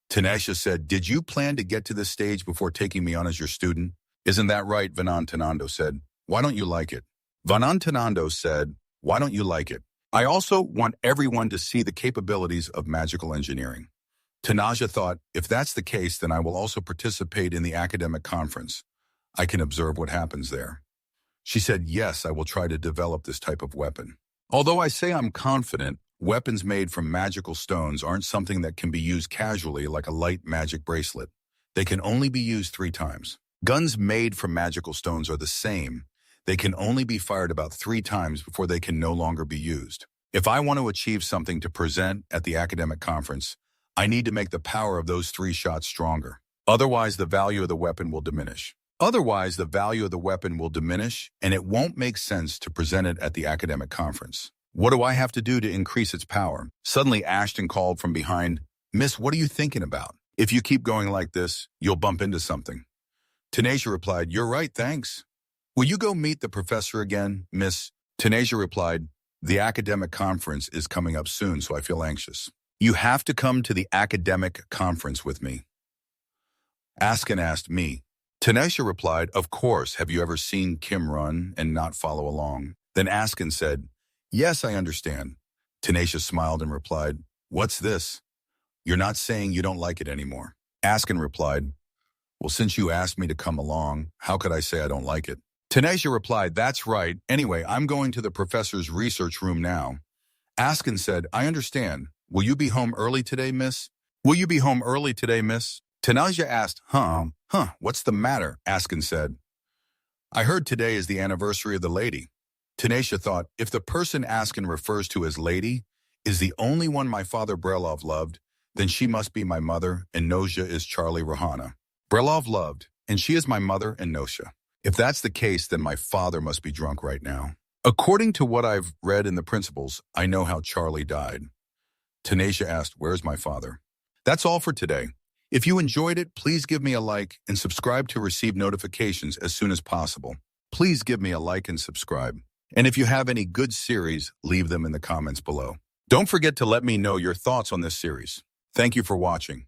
Tanasia said, Did you plan to get to this stage before taking me on as your student? Isn't that right? Vanantanando said. Why don't you like it? Vanantanando said, Why don't you like it? I also want everyone to see the capabilities of magical engineering. Tanaja thought, if that's the case, then I will also participate in the academic conference. I can observe what happens there. She said, yes, I will try to develop this type of weapon. Although I say I'm confident, weapons made from magical stones aren't something that can be used casually like a light magic bracelet. They can only be used 3 times. Guns made from magical stones are the same. They can only be fired about 3 times before they can no longer be used. If I want to achieve something to present at the academic conference, I need to make the power of those 3 shots stronger. Otherwise, the value of the weapon will diminish. And it won't make sense to present it at the academic conference. What do I have to do to increase its power? Suddenly, Ashton called from behind, Miss, what are you thinking about? If you keep going like this, you'll bump into something. Tanasia replied, you're right, thanks. Will you go meet the professor again, Miss? Tanasia replied, the academic conference is coming up soon, so I feel anxious. You have to come to the academic conference with me. Askin asked me. Tanesha replied, of course, have you ever seen Kim run and not follow along? Then Askin said, yes, I understand. Tanesha smiled and replied, what's this? You're not saying you don't like it anymore. Askin replied, well, since you asked me to come along, how could I say I don't like it? Tanesha replied, that's right. Anyway, I'm going to the professor's research room now. Askin said, I understand. Will you be home early today, miss? Tanaja asked, what's the matter? Askin said, I heard today is the anniversary of the lady. Tanesha thought, if the person Askin refers to as lady is the only one my father Brelov loved, then she must be my mother, and Nosha is Charlie Rahana. Brelov loved, and she is my mother and Nosha. If that's the case, then my father must be drunk right now. According to what I've read in the principles, I know how Charlie died. Tanesha asked, where's my father? That's all for today. If you enjoyed it, please give me a like and subscribe to receive notifications as soon as possible. Please give me a like and subscribe. And if you have any good series, leave them in the comments below. Don't forget to let me know your thoughts on this series. Thank you for watching.